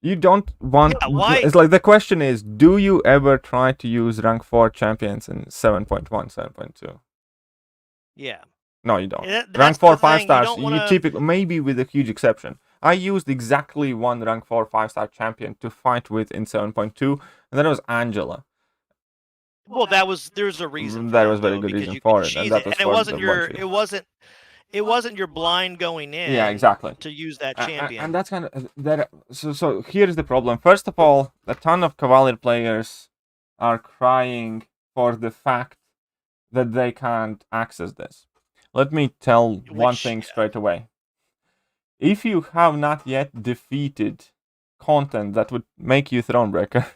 you don't want. Yeah, why? It's like the question is, do you ever try to use rank 4 champions in 7.1, 7.2? Yeah. No, you don't. That's Rank the 4 5 thing, stars. don't You wanna. typically, maybe with a huge exception. I used exactly one rank 4 5-star champion to fight with in 7.2, and that was Angela. Well, there's a reason for There that, was very though, good because reason you could for it, and cheese that it, was and for the one tree. it wasn't your blind going in. Yeah, exactly. To use that champion. And that's kind of that. So here's the problem. First of all, a ton of Cavalier players are crying for the fact that they can't access this. Let me tell one thing straight away. If you have not yet defeated content that would make you Thronebreaker,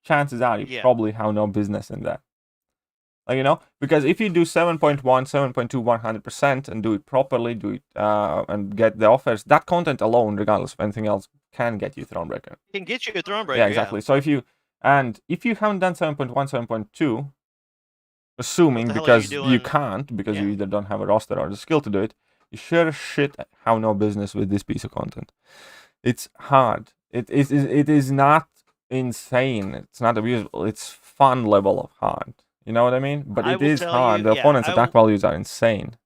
chances are you probably have no business in that. Like, you know, because if you do 7.1, 7.2, 100% and do it properly, and get the offers, that content alone, regardless of anything else, can get you Thronebreaker. Can get you a Thronebreaker. Yeah, exactly. So if you haven't done 7.1, 7.2, assuming because you can't, because you either don't have a roster or the skill to do it, you sure as shit have no business with this piece of content. It's hard. It is not insane. It's not abusable. It's fun level of hard. You know what I mean? But it is hard. The opponent's attack values are insane.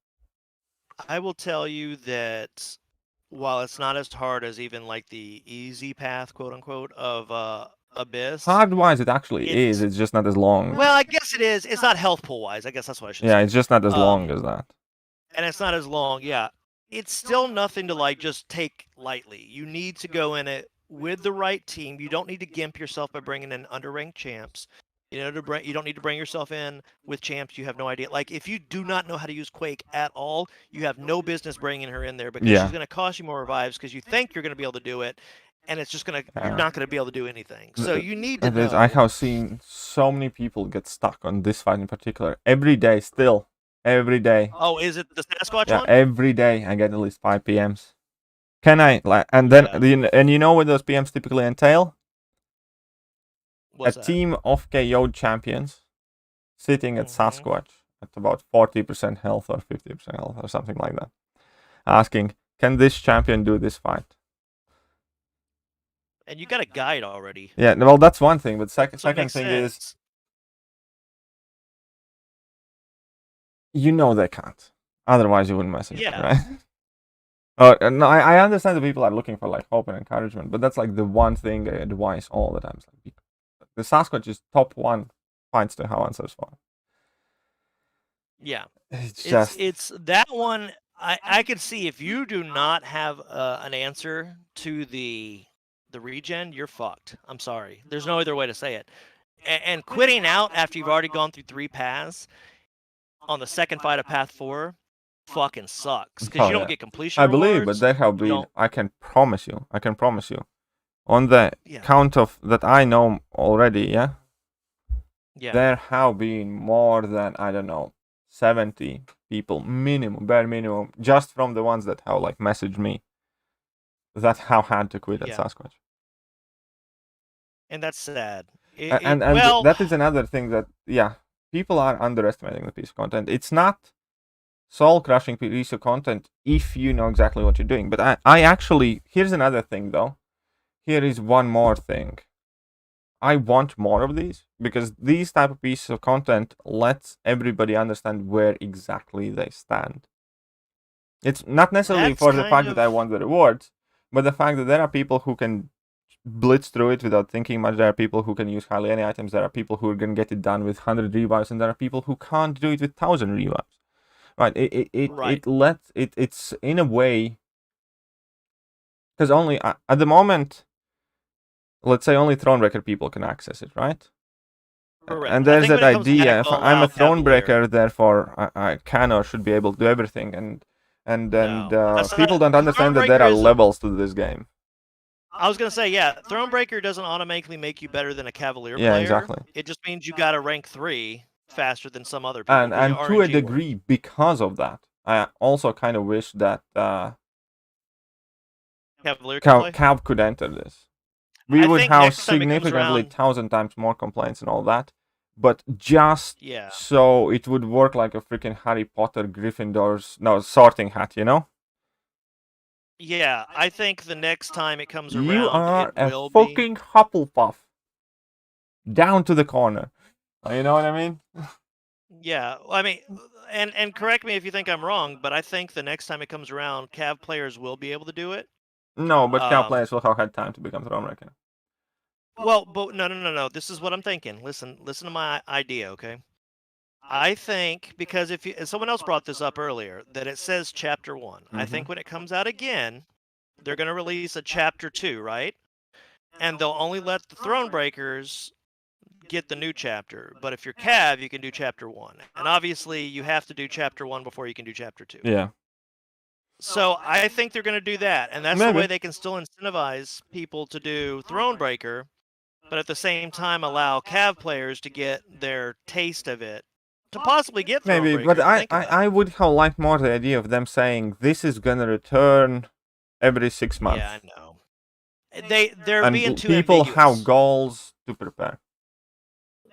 I will tell you that while it's not as hard as even like the easy path, quote unquote, of Abyss. Hard-wise, it actually is. It's just not as long. Well, I guess it is. It's not health pool-wise. I guess that's what I should say. Yeah, it's just not as long as that. And it's not as long, yeah. It's still nothing to like just take lightly. You need to go in it with the right team. You don't need to gimp yourself by bringing in underranked champs. You know, you don't need to bring yourself in with champs you have no idea. Like, if you do not know how to use Quake at all, you have no business bringing her in there because she's going to cost you more revives because you think you're going to be able to do it, and it's just you're not going to be able to do anything. So you need to know. I have seen so many people get stuck on this fight in particular. Every day, still. Every day. Oh, is it the Sasquatch one? Yeah, every day I get at least 5 PMs. Can I? And then, and you know what those PMs typically entail? What's a team of KO'd champions sitting at Sasquatch at about 40% health or 50% health or something like that. Asking, can this champion do this fight? And you got a guide already. Yeah, well, that's one thing. But second thing is, you know they can't. Otherwise, you wouldn't message them, right? No, I understand that people are looking for like hope and encouragement, but that's like the one thing I advise all the time. Like, the Sasquatch is top 1 fights to have answers for. Yeah, it's that one. I could see if you do not have an answer to the regen, you're fucked. I'm sorry. There's no other way to say it. And quitting out after you've already gone through 3 paths on the second fight of path 4 fucking sucks because you don't get completion I believe, but there have been. I can promise you. On the count of that I know already, there have been more than, I don't know, 70 people minimum, bare minimum, just from the ones that have like messaged me that have had to quit at Sasquatch. And that's sad. And that is another thing that, people are underestimating the piece of content. It's not soul-crushing piece of content if you know exactly what you're doing. But I actually, here's another thing though. Here is one more thing. I want more of these because these type of pieces of content lets everybody understand where exactly they stand. It's not necessarily for the fact that I want the rewards, but the fact that there are people who can blitz through it without thinking much. There are people who can use hardly any items. There are people who are going to get it done with 100 revives, and there are people who can't do it with 1,000 revives. Right? It's in a way, because only at the moment, let's say only Thronebreaker people can access it, right? Correct. And there's that idea, if I'm a Thronebreaker, therefore I can or should be able to do everything. And people don't understand that there are levels to this game. I was going to say, Thronebreaker doesn't automatically make you better than a Cavalier player. Yeah, exactly. It just means you got to rank 3 faster than some other people. And to a degree, because of that, I also kind of wish that Cav could enter this. We would have significantly 1,000 times more complaints and all that, but just Yeah. so it would work like a freaking Harry Potter Gryffindor's sorting hat, you know? Yeah, I think the next time it comes You around, are it a will be. fucking Hufflepuff. Down to the corner. You know what I mean? Yeah, I mean, and correct me if you think I'm wrong, but I think the next time it comes around, Cav players will be able to do it. No, but Cal players will have had time to become Thronebreaker. Well, but no. This is what I'm thinking. Listen to my idea, okay? I think because if someone else brought this up earlier, that it says chapter 1. I think when it comes out again, they're going to release a chapter 2, right? And they'll only let the Thronebreakers get the new chapter. But if you're Cav, you can do chapter 1. And obviously, you have to do chapter 1 before you can do chapter 2. Yeah. So I think they're going to do that, and that's Maybe. the way they can still incentivize people to do Thronebreaker, but at the same time allow Cav players to get their taste of it, to possibly get Thronebreaker. Maybe, but I would have liked more the idea of them saying this is gonna return every 6 months. Yeah, I know. They're and being too people ambiguous. have goals to prepare.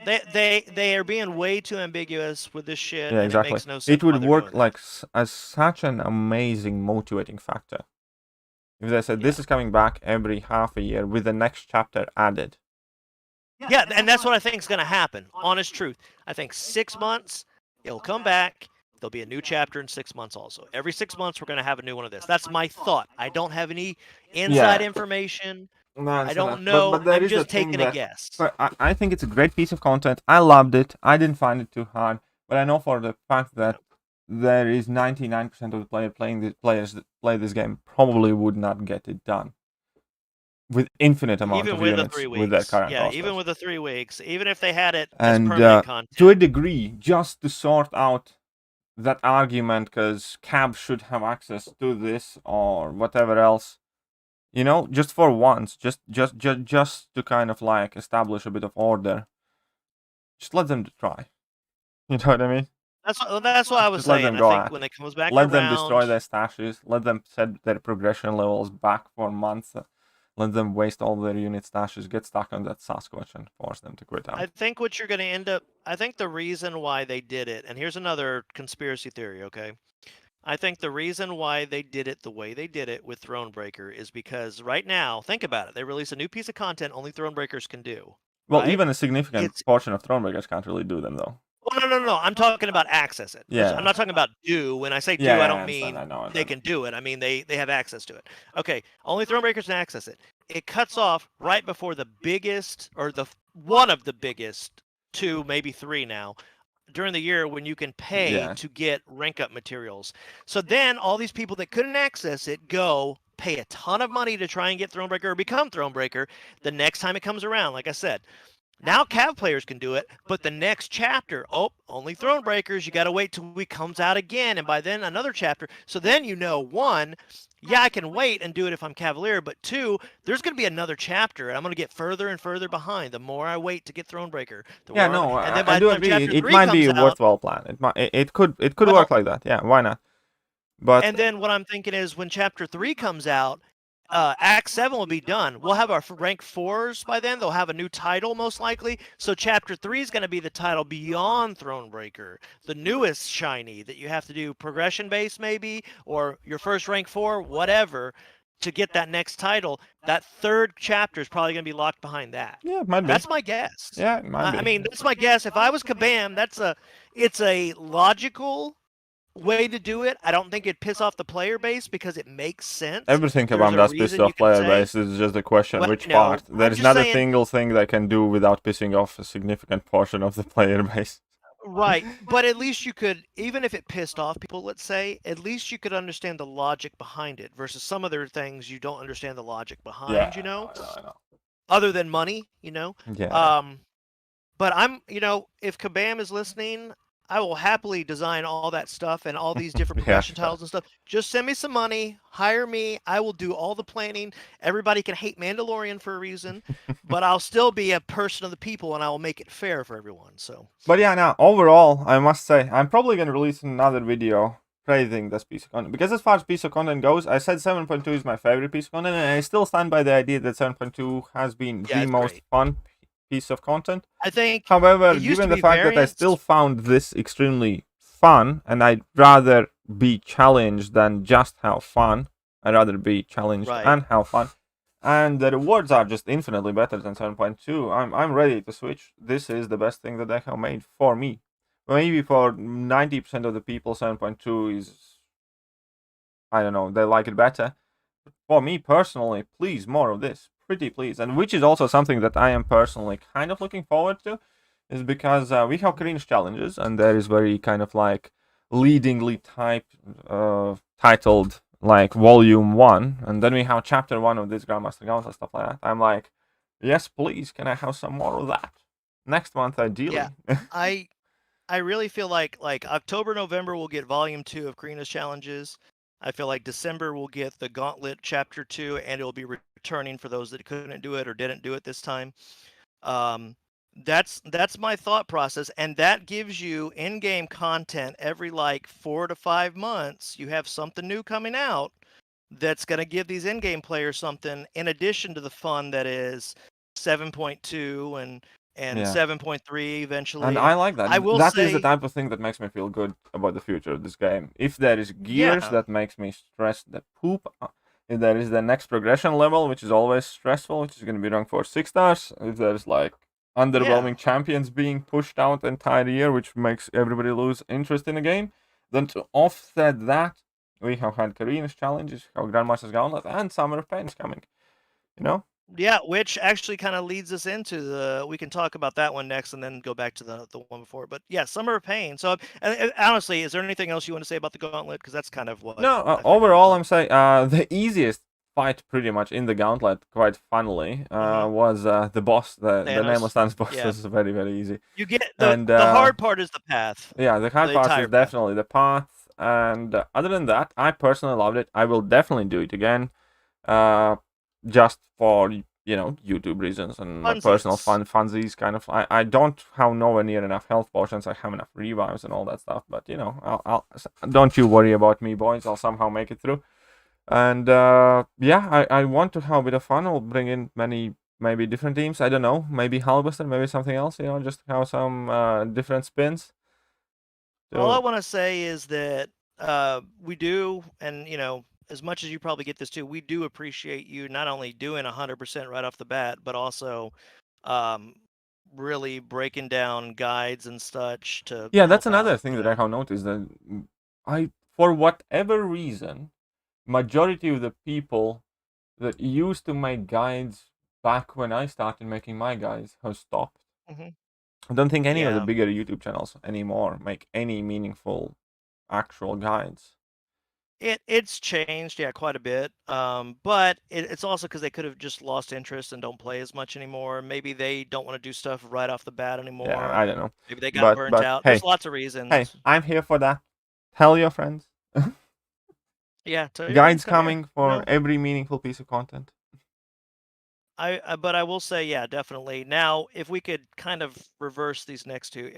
They are being way too ambiguous with this shit. Yeah, and exactly. It makes no sense. It would work like as such an amazing motivating factor. If they said this is coming back every half a year with the next chapter added. Yeah, and that's what I think is going to happen. Honest truth. I think 6 months, it'll come back. There'll be a new chapter in 6 months also. Every 6 months, we're going to have a new one of this. That's my thought. I don't have any inside information. No, I don't know. But there I'm is just a thing taking that, a guess. But I think it's a great piece of content. I loved it. I didn't find it too hard. But I know for the fact that there is 99% of the players that play this game probably would not get it done. With infinite amount even of with units the 3 weeks. with their current rosters. Even with the 3 weeks. Even if they had it and, as permanent content. to a degree, just to sort out that argument, because Cab should have access to this or whatever else. You know, just for once, just to kind of like establish a bit of order. Just let them try. You know what I mean? That's what I was saying. I think when it comes back let around, them destroy their stashes. Let them set their progression levels back for months. Let them waste all their unit stashes, get stuck on that Sasquatch, and force them to quit out. I think what you're going to end up... I think the reason why they did it... And here's another conspiracy theory, okay? I think the reason why they did it the way they did it with Thronebreaker is because right now, think about it, they release a new piece of content only Thronebreakers can do. Well, right? even a significant portion of Thronebreakers can't really do them, though. Well, no. I'm talking about access it. Yeah. I'm not talking about do. When I say do, I don't mean they can do it. I mean they have access to it. Okay, only Thronebreakers can access it. It cuts off right before the biggest, or one of the biggest, 2, maybe 3 now, during the year when you can pay to get rank up materials. So then all these people that couldn't access it go pay a ton of money to try and get Thronebreaker or become Thronebreaker the next time it comes around, like I said. Now Cav players can do it, but the next chapter, only Thronebreakers, you got to wait till it comes out again, and by then another chapter. So then you know, 1, I can wait and do it if I'm Cavalier, but 2, there's going to be another chapter, and I'm going to get further and further behind the more I wait to get Thronebreaker. I do agree. It might be a worthwhile plan. It could work like that. Yeah, why not? But and then what I'm thinking is when chapter 3 comes out, Act 7 will be done. We'll have our rank 4s by then. They'll have a new title most likely. So chapter 3 is going to be the title beyond Thronebreaker, the newest shiny that you have to do progression based maybe, or your first rank 4, whatever, to get that next title. That 3rd chapter is probably going to be locked behind that. Yeah, it might be. That's my guess. Yeah, it might be. I mean, that's my guess. If I was Kabam, it's a logical way to do it. I don't think it'd piss off the player base because it makes sense. Everything Kabam does piss off player base. Is just a question which part. There's not a single thing they can do without pissing off a significant portion of the player base. Right, but at least you could, even if it pissed off people, let's say, at least you could understand the logic behind it versus some other things you don't understand the logic behind, you know? I know. Other than money, you know? Yeah. But if Kabam is listening, I will happily design all that stuff and all these different progression tiles and stuff. Just send me some money, hire me. I will do all the planning. Everybody can hate Mandalorian for a reason, but I'll still be a person of the people and I will make it fair for everyone. So. But yeah, now overall, I must say I'm probably gonna release another video praising this piece of content because as far as piece of content goes, I said 7.2 is my favorite piece of content, and I still stand by the idea that 7.2 has been the most fun piece of content. I think. However, it used given to the be fact that I still variants. found this extremely fun, and I'd rather be challenged than just have fun. I'd rather be challenged Right. and have fun. And the rewards are just infinitely better than 7.2. I'm ready to switch. This is the best thing that they have made for me. Maybe for 90% of the people, 7.2 is, I don't know, they like it better. For me personally, please, more of this. Pretty please. And which is also something that I am personally kind of looking forward to, is because we have cringe challenges, and there is very kind of like leadingly titled like volume 1, and then we have chapter 1 of this Grandmaster Gauntlet, stuff like that. I'm like, yes, please, can I have some more of that? Next month, ideally. Yeah. I really feel like October, November we'll get volume 2 of Karina's challenges. I feel like December we'll get the Gauntlet chapter 2, and it'll be returning for those that couldn't do it or didn't do it this time. That's my thought process, and that gives you in-game content every like 4 to 5 months. You have something new coming out that's going to give these in-game players something in addition to the fun that is 7.2 and Yeah. 7.3 eventually. And I like that. I will That say, is the type of thing that makes me feel good about the future of this game. If there is gears, Yeah. that makes me stress the poop. If there is the next progression level, which is always stressful, which is going to be ranked for 6 stars. If there's like underwhelming champions being pushed out the entire year, which makes everybody lose interest in the game, then to offset that, we have had Karina's challenges, have Grandmaster's Gauntlet, and Summer of Pain's coming. You know? Yeah, which actually kind of leads us into the. We can talk about that one next, and then go back to the one before. But yeah, Summer of Pain. So, honestly, is there anything else you want to say about the Gauntlet? Because that's kind of what. No, overall, I'm saying the easiest fight pretty much in the Gauntlet, quite funnily, was the boss. The Nameless Dance boss was very, very easy. You get the hard part is the path. Yeah, the hard part is definitely the path. And other than that, I personally loved it. I will definitely do it again, just for YouTube reasons and my personal funsies kind of. I don't have nowhere near enough health potions. I have enough revives and all that stuff. But I'll don't you worry about me, boys. I'll somehow make it through. And yeah, I want to have a bit of fun. I'll bring in maybe different teams. I don't know. Maybe Halbuster, maybe something else. Just have some different spins. All I want to say is that we do, and as much as you probably get this too, we do appreciate you not only doing 100% right off the bat, but also really breaking down guides and such to. Yeah, that's another thing that I have noticed, that for whatever reason, majority of the people that used to make guides back when I started making my guides have stopped. I don't think any of the bigger YouTube channels anymore make any meaningful actual guides. It's changed, quite a bit. But it's also because they could have just lost interest and don't play as much anymore. Maybe they don't want to do stuff right off the bat anymore. Yeah, I don't know. Maybe they got burnt out. Hey, there's lots of reasons. Hey, I'm here for that. Tell your friends. Yeah, guides coming for every meaningful piece of content. But I will say, yeah, definitely. Now, if we could kind of reverse these next two,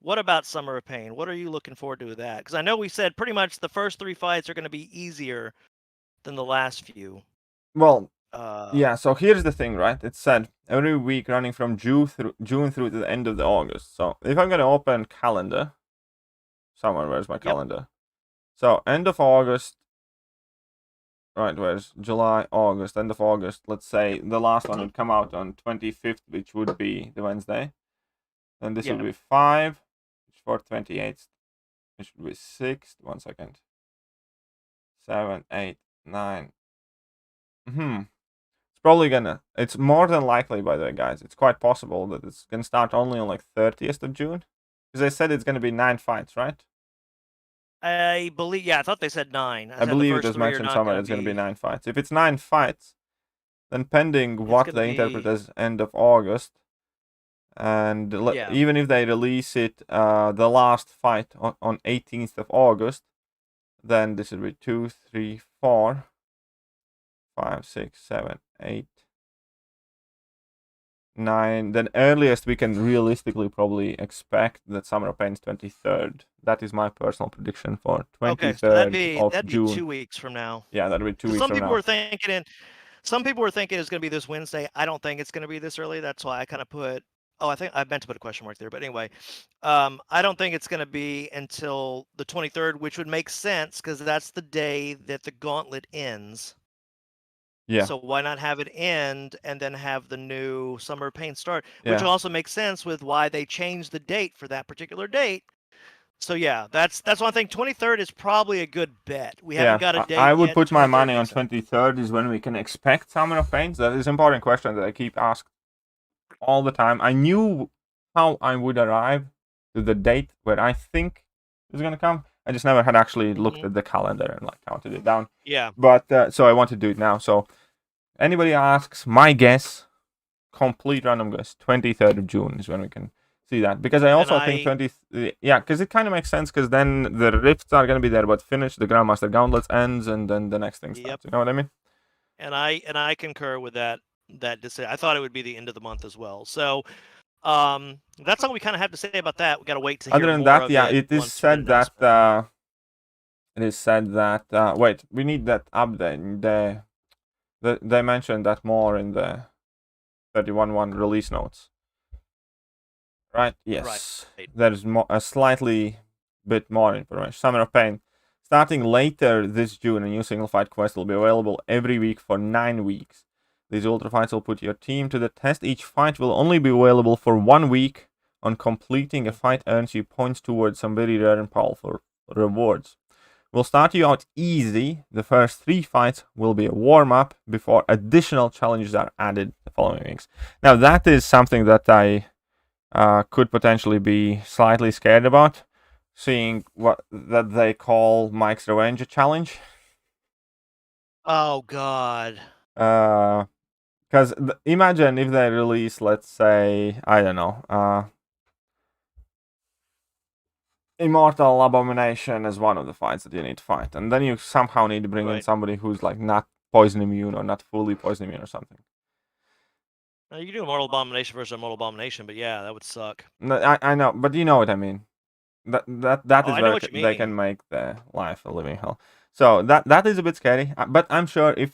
what about Summer of Pain? What are you looking forward to with that? Because I know we said pretty much the first 3 fights are going to be easier than the last few. Well, yeah. So here's the thing, right? It said every week running from June through to the end of the August. So if I'm gonna open calendar, somewhere, where's my calendar? So end of August. Right, where's July, August, end of August. Let's say the last one would come out on 25th, which would be the Wednesday. Then this would be 5, which for 28th. It should be 6. 1 second. 7, 8, 9. It's probably gonna. It's more than likely, by the way, guys. It's quite possible that it's gonna start only on like 30th of June, because they said it's gonna be 9 fights, right? I believe, I thought they said 9. I believe it was mentioned somewhere it's going to be 9 fights. If it's 9 fights, then pending what they interpret as end of August, and even if they release it the last fight on 18th of August, then this would be 2, 3, 4, 5, 6, 7, 8, 9. Then earliest we can realistically probably expect that Summer of Pain is 23rd. That is my personal prediction for 23rd of June. That'd be 2 weeks from now. Yeah, that'd be 2 weeks from now. Some people were thinking Some people were thinking it was going to be this Wednesday. I don't think it's going to be this early. That's why I kind of put. Oh, I think I meant to put a question mark there. But anyway, I don't think it's going to be until the 23rd, which would make sense because that's the day that the Gauntlet ends. Yeah. So why not have it end and then have the new Summer Pain start? Which Yeah. also makes sense with why they changed the date for that particular date. So yeah, that's why I think 23rd is probably a good bet. We haven't got a date I would yet. put my 23rd money on makes sense. 23rd is when we can expect Summer of Pains. That is an important question that I keep asked all the time. I knew how I would arrive to the date where I think is going to come. I just never had actually looked at the calendar and like counted it down. Yeah. But so I want to do it now. So anybody asks, my guess, complete random guess, 23rd of June is when we can see that. Because I also think because it kind of makes sense because then the rifts are going to be there, but finish the Grandmaster Gauntlets ends and then the next thing starts. You know what I mean? And I concur with that decision. I thought it would be the end of the month as well. So that's all we kind of have to say about that. We got to wait to hear Other than more that, of yeah, it is said that it is said that wait, we need that update. They mentioned that more in the 31.1 release notes. Right? Yes. Right. There's a slightly bit more information. Summer of Pain. Starting later this June, a new single fight quest will be available every week for 9 weeks. These ultra fights will put your team to the test. Each fight will only be available for 1 week. On completing a fight earns you points towards some very rare and powerful rewards. We'll start you out easy. The first 3 fights will be a warm-up before additional challenges are added the following weeks. Now that is something that I could potentially be slightly scared about, seeing what that they call Mike's Revenge challenge. Oh God. Because imagine if they release, let's say, I don't know, Immortal Abomination as one of the fights that you need to fight, and then you somehow need to bring in somebody who's like not poison immune or not fully poison immune or something. Now, you can do Immortal Abomination versus Immortal Abomination, but yeah, that would suck. No, I know, but you know what I mean. That is where they can make the life a living hell. So that is a bit scary, but I'm sure if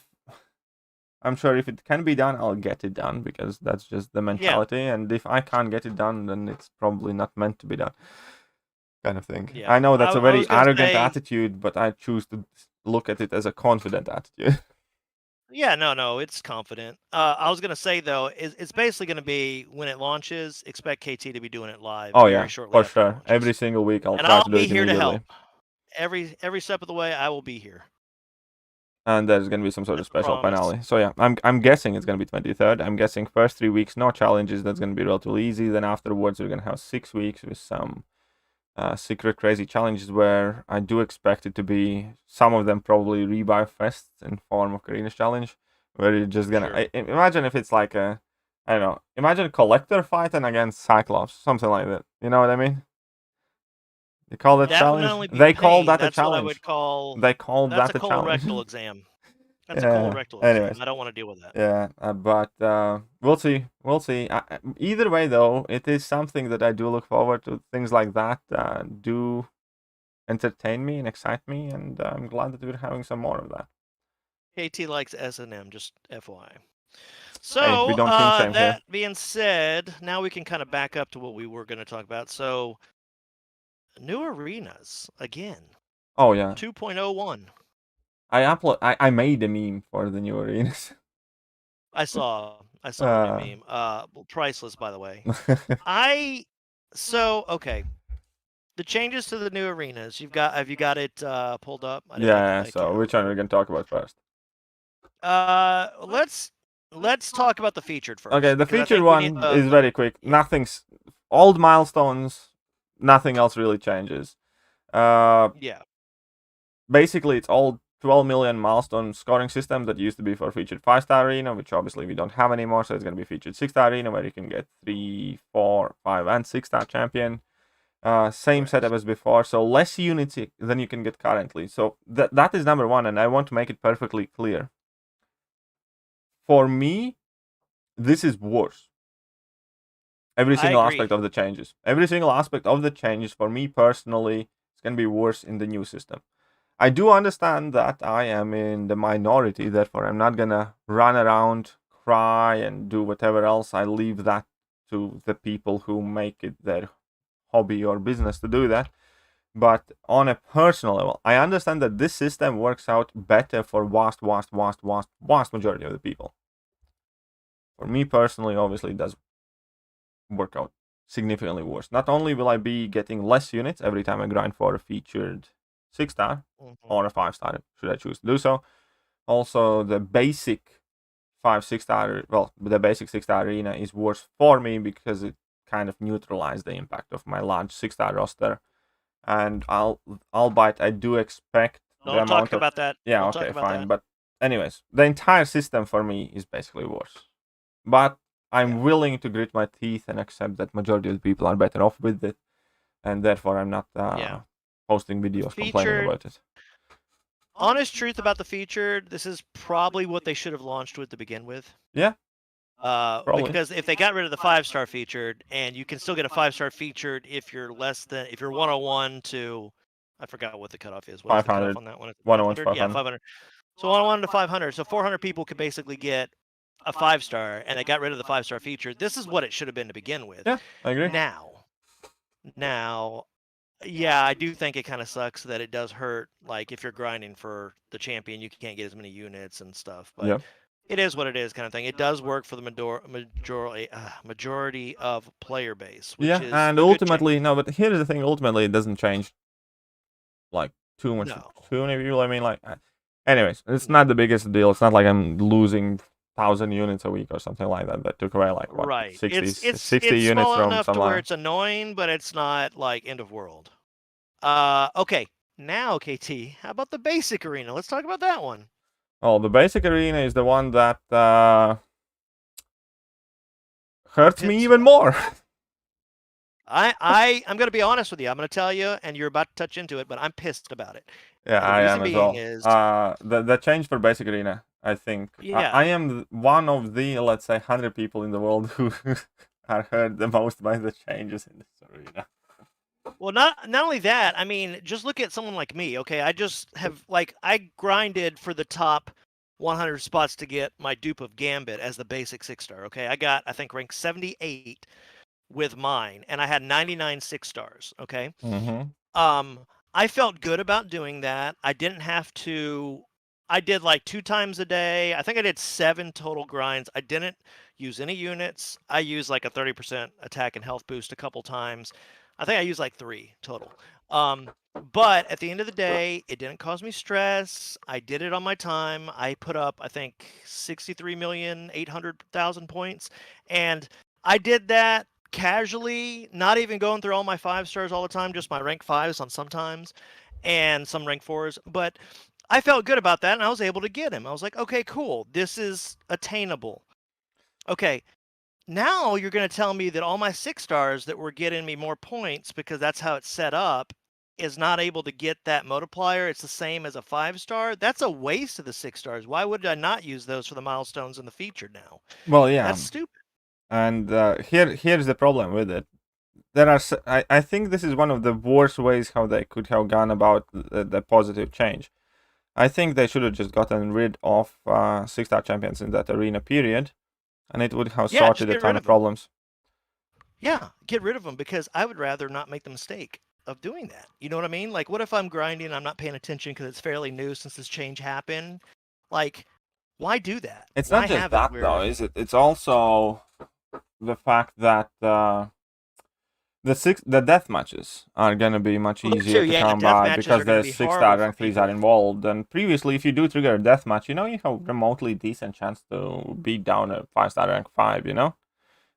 it can be done, I'll get it done because that's just the mentality. Yeah. And if I can't get it done, then it's probably not meant to be done, kind of thing. Yeah. I know that's a very arrogant attitude, but I choose to look at it as a confident attitude. Yeah, no, it's confident. I was gonna say though, it's basically gonna be when it launches. Expect KT to be doing it live. Oh yeah, for sure. Every single week I'll try to do it immediately. And I'll be here to help. Every step of the way, I will be here. And there's gonna be some sort of special finale. So yeah, I'm guessing it's gonna be 23rd. I'm guessing first 3 weeks no challenges. That's gonna be relatively easy. Then afterwards we're gonna have 6 weeks with some secret crazy challenges where I do expect it to be some of them probably revive fests in form of Karina's challenge, where you're just gonna imagine if it's like I don't know, imagine Collector fighting against Cyclops, something like that. You know what I mean? They call that challenge. They call that a challenge. What I would call. They call that a challenge. Colorectal exam. That's a colorectal exam. I don't want to deal with that. Yeah, but we'll see. We'll see. Either way, though, it is something that I do look forward to. Things like that do entertain me and excite me, and I'm glad that we're having some more of that. KT likes S&M, just FYI. So, hey, that being said, now we can kind of back up to what we were going to talk about. So, new arenas again. Oh, yeah. 2.01. I made a meme for the new arenas. I saw the meme. Priceless, by the way. Okay. The changes to the new arenas. Have you got it pulled up? Yeah. So which one are we gonna talk about first? Let's talk about the featured first. Okay, the featured one is very quick. Nothing's old milestones. Nothing else really changes. Yeah. Basically, it's all 12 million milestone scoring system that used to be for featured 5-star arena, which obviously we don't have anymore. So it's going to be featured 6-star arena where you can get 3, 4, 5, and 6-star champion. Same setup as before. So less units than you can get currently. So that is number one, and I want to make it perfectly clear. For me, this is worse. Every single aspect of the changes. Every single aspect of the changes for me personally is going to be worse in the new system. I do understand that I am in the minority, therefore I'm not gonna run around, cry, and do whatever else. I leave that to the people who make it their hobby or business to do that. But on a personal level, I understand that this system works out better for vast majority of the people. For me personally, obviously, it does work out significantly worse. Not only will I be getting less units every time I grind for a featured 6-star or a 5-star, should I choose to do so. Also, the basic 5-6-star, well, the basic 6-star arena is worse for me because it kind of neutralized the impact of my large 6-star roster. And albeit I do expect the Don't amount talk about that. Yeah, Don't okay, talk about fine. that. But anyways, the entire system for me is basically worse. But I'm willing to grit my teeth and accept that majority of the people are better off with it, and therefore I'm not posting videos complaining about it. Honest truth about the featured, this is probably what they should have launched with to begin with. Yeah. Because if they got rid of the 5-star featured, and you can still get a 5-star featured if you're if you're 101 to, I forgot what the cutoff is. What is the cutoff on that one? 101 to 500. Yeah, 500. So 101 to 500. So 400 people could basically get a 5-star, and they got rid of the 5-star featured. This is what it should have been to begin with. Yeah, I agree. Now, yeah, I do think it kind of sucks that it does hurt. Like if you're grinding for the champion, you can't get as many units and stuff. But it is what it is, kind of thing. It does work for the majority of player base. Which is and ultimately, no. But here's the thing: ultimately, it doesn't change like too much. Too many people. I mean, like, anyways, it's not the biggest deal. It's not like I'm losing 1,000 units a week or something like that. That took away like what, 60 it's units small from enough some to where it's annoying, but it's not like end of world. Okay, now KT, how about the basic arena? Let's talk about that one. Oh, the basic arena is the one that hurts me even more. I'm gonna be honest with you. I'm gonna tell you, and you're about to touch into it, but I'm pissed about it. Yeah, I am as well. The change for basic arena, I think. Yeah. I am one of the, let's say, 100 people in the world who are hurt the most by the changes in this arena. Well, not only that. I mean, just look at someone like me. Okay, I just have I grinded for the top 100 spots to get my dupe of Gambit as the basic 6-star. Okay, I got I think rank 78 with mine, and I had 99 6-stars. Okay. I felt good about doing that. I didn't have to. I did like 2 times a day. I think I did 7 total grinds. I didn't use any units. I used like a 30% attack and health boost a couple times. I think I used like 3 total. But at the end of the day, it didn't cause me stress. I did it on my time. I put up, I think, 63,800,000 points. And I did that casually, not even going through all my 5-stars all the time, just my rank 5s on sometimes and some rank 4s. But I felt good about that, and I was able to get him. I was like, okay, cool. This is attainable. Okay. Now you're going to tell me that all my 6-stars that were getting me more points because that's how it's set up is not able to get that multiplier. It's the same as a 5-star. That's a waste of the 6-stars. Why would I not use those for the milestones and the featured now? Well, yeah. That's stupid. And here's the problem with it. There are I think this is one of the worst ways how they could have gone about the positive change. I think they should have just gotten rid of 6-star champions in that arena period. And it would have sorted a ton of problems. Yeah, get rid of them because I would rather not make the mistake of doing that. You know what I mean? Like, what if I'm grinding and I'm not paying attention because it's fairly new since this change happened? Like, why do that? It's not just that, though, is it? It's also the fact that the death matches are gonna be much easier to come by because the 6-star rank 3s are involved. And previously, if you do trigger a death match, you know you have remotely decent chance to beat down a 5-star rank 5. You know,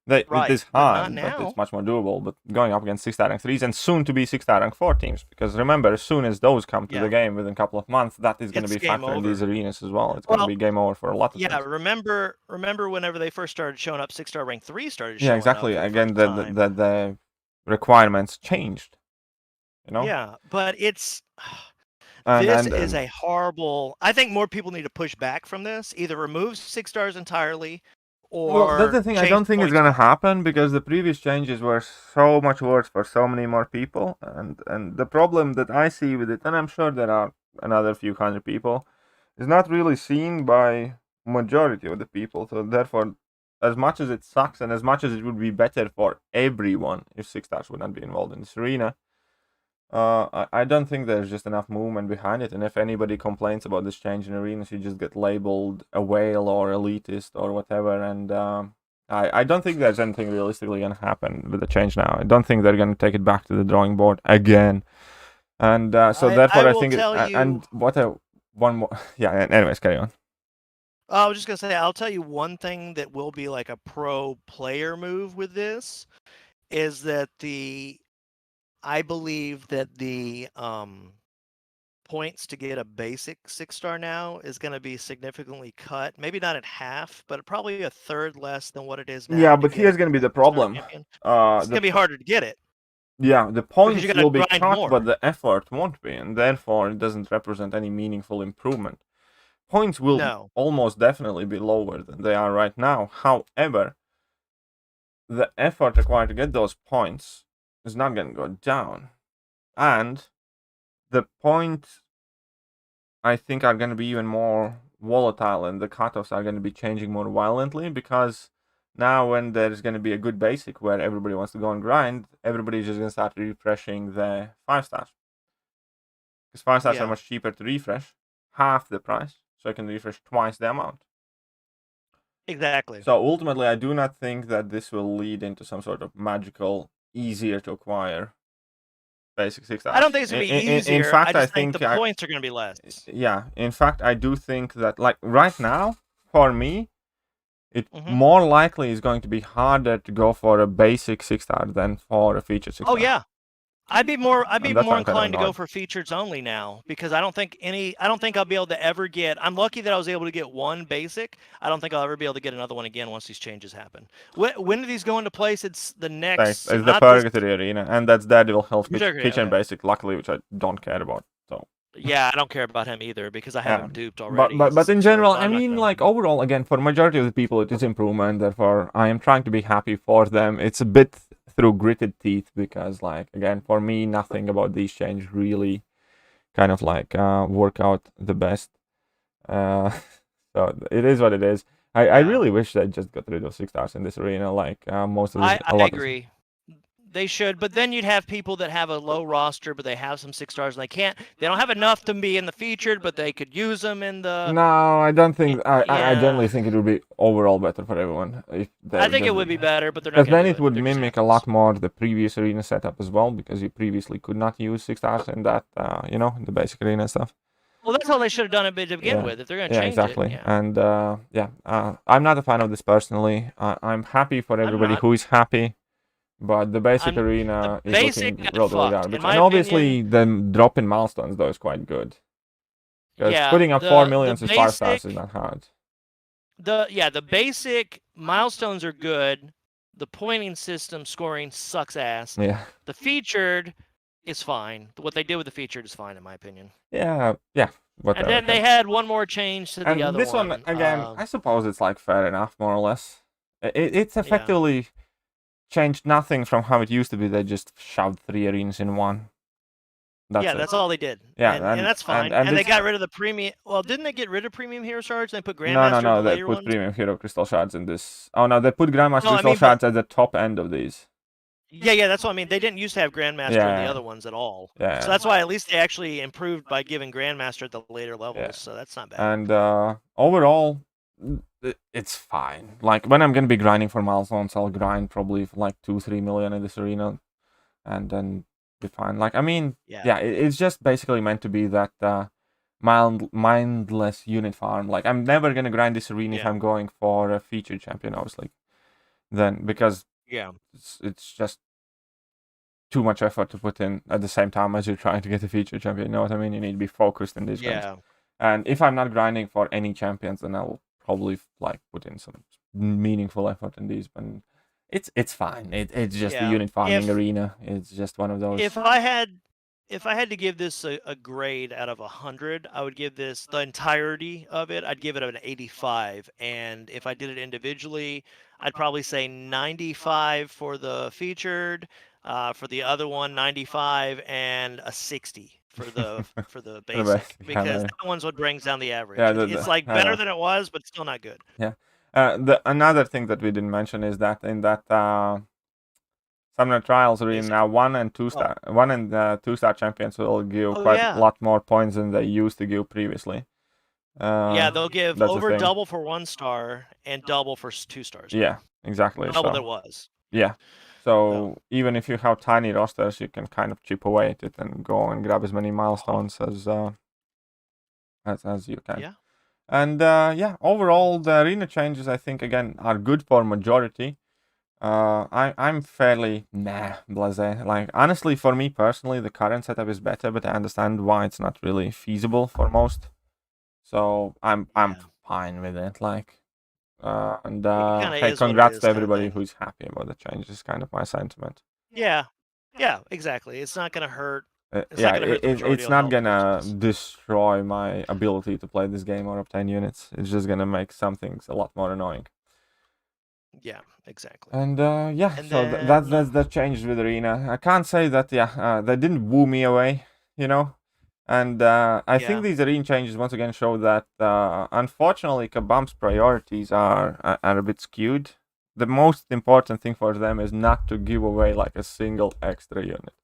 it is hard, but it's much more doable. But going up against 6-star rank 3s and soon to be 6-star rank 4 teams, because remember, as soon as those come to the game within a couple of months, that is going to be factored in these arenas as well. It's going to be game over for a lot of things. remember whenever they first started showing up, 6-star rank 3 started showing up. Yeah, exactly. Again, the requirements changed, you know. Yeah, but it's this is a horrible. I think more people need to push back from this. Either remove 6-stars entirely, or that's the thing. I don't think it's gonna happen because the previous changes were so much worse for so many more people. And the problem that I see with it, and I'm sure there are another few hundred people, is not really seen by majority of the people. So therefore, as much as it sucks and as much as it would be better for everyone if 6-stars would not be involved in this arena, I don't think there's just enough movement behind it. And if anybody complains about this change in arenas, you just get labeled a whale or elitist or whatever. And I don't think there's anything realistically going to happen with the change now. I don't think they're going to take it back to the drawing board again. And so therefore, I think and what one more. Yeah. Anyways, carry on. I was just gonna say, I'll tell you one thing that will be like a pro player move with this is that I believe that the points to get a basic 6-star now is going to be significantly cut. Maybe not in half, but probably a third less than what it is now. Yeah, but here's going to be the problem. It's going to be harder to get it. Yeah, the points will be cut, but the effort won't be, and therefore it doesn't represent any meaningful improvement. Points will almost definitely be lower than they are right now. However, the effort required to get those points is not going to go down. And the points, I think, are going to be even more volatile, and the cutoffs are going to be changing more violently, because now when there's going to be a good basic where everybody wants to go and grind, everybody's just going to start refreshing the 5-stars. Because 5-stars are much cheaper to refresh, half the price, so I can refresh twice the amount. Exactly. So ultimately, I do not think that this will lead into some sort of magical, easier to acquire basic 6-stars. I don't think it's going to be easier. In fact, I think the points are going to be less. Yeah, in fact, I do think that, like, right now, for me, it more likely is going to be harder to go for a basic 6-star than for a featured 6-star. Oh yeah, I'd be more inclined to go for features only now, because I don't think I'll be able to ever get. I'm lucky that I was able to get one basic. I don't think I'll ever be able to get another one again once these changes happen. When do these go into place? It's the next. It's the Purgatory arena, and that's Daredevil Health Kitchen Basic. Luckily, which I don't care about. So. Yeah, I don't care about him either, because I have him duped already. But in general, I mean, like, overall, again, for majority of the people, it is improvement. Therefore, I am trying to be happy for them. It's a bit through gritted teeth, because, like, again, for me, nothing about these changes really kind of like work out the best. So it is what it is. I really wish they just got rid of 6-stars in this arena. Like most of the. I agree. They should, but then you'd have people that have a low roster, but they have some 6-stars, and they don't have enough to be in the featured, but they could use them in the. No, I don't think. I generally think it would be overall better for everyone. I think it would be better, but they're not. Because then it would mimic a lot more the previous arena setup as well, because you previously could not use 6-stars in that, the basic arena stuff. Well, that's how they should have done it to begin with. If they're going to change exactly. It. And I'm not a fan of this personally. I'm happy for everybody who is happy. But the basic arena is looking relatively garbage. And obviously, the drop in milestones, though, is quite good. Because putting up 4 million as 5-stars is not hard. The basic milestones are good. The pointing system scoring sucks ass. Yeah. The featured is fine. What they did with the featured is fine, in my opinion. Yeah. Whatever. And then they had one more change to the other one. And this one, again, I suppose it's like fair enough, more or less. It's effectively... changed nothing from how it used to be. They just shoved 3 arenas in one. That's all they did. Yeah, and that's fine. And they got rid of the premium. Well, didn't they get rid of premium hero shards? They put Grandmaster. No. They put premium hero crystal shards in this. Oh no, they put Grandmaster crystal shards at the top end of these. Yeah, that's what I mean. They didn't used to have Grandmaster in the other ones at all. Yeah. So that's why at least they actually improved by giving Grandmaster at the later levels. Yeah. So that's not bad. And overall, it's fine. Like, when I'm gonna be grinding for milestones, I'll grind probably for like 2-3 million in this arena, and then be fine. Like, I mean, it's just basically meant to be that mindless unit farm. Like, I'm never gonna grind this arena if I'm going for a featured champion, obviously. Then, because it's just too much effort to put in at the same time as you're trying to get a featured champion. You know what I mean? You need to be focused in these games. And if I'm not grinding for any champions, then I'll probably like put in some meaningful effort in these, but it's fine. It's just a unit farming arena. It's just one of those. If I had to give this a grade out of 100, I would give this, the entirety of it, I'd give it an 85. And if I did it individually, I'd probably say 95 for the featured, for the other one 95, and a 60 for the The basic yeah, because that one's what brings down the average. Yeah, It's like I better know. than it was, but still not good. Yeah. Another thing that we didn't mention is that in that Summoner Trials Arena Basic. now 1 and 2 star 1 and 2-star champions will give Oh, quite yeah. a lot more points than they used to give previously. Yeah, they'll give that's the over thing. double for 1 star and double for 2 stars. Yeah, exactly. Double So, that was. yeah. So even if you have tiny rosters, you can kind of chip away at it and go and grab as many milestones as you can. Yeah. And yeah, overall the arena changes I think again are good for majority. I'm fairly blasé. Like honestly, for me personally, the current setup is better, but I understand why it's not really feasible for most. So I'm fine with it. Like, and hey, congrats to everybody who's happy about the changes. Is kind of my sentiment. Yeah, yeah, exactly. It's not gonna hurt. It's not gonna destroy my ability to play this game or obtain units. It's just gonna make some things a lot more annoying. Yeah, exactly. And yeah, and so that's the change with arena. I can't say that they didn't woo me away, you know. And I think these arena changes once again show that unfortunately Kabam's priorities are a bit skewed. The most important thing for them is not to give away like a single extra unit,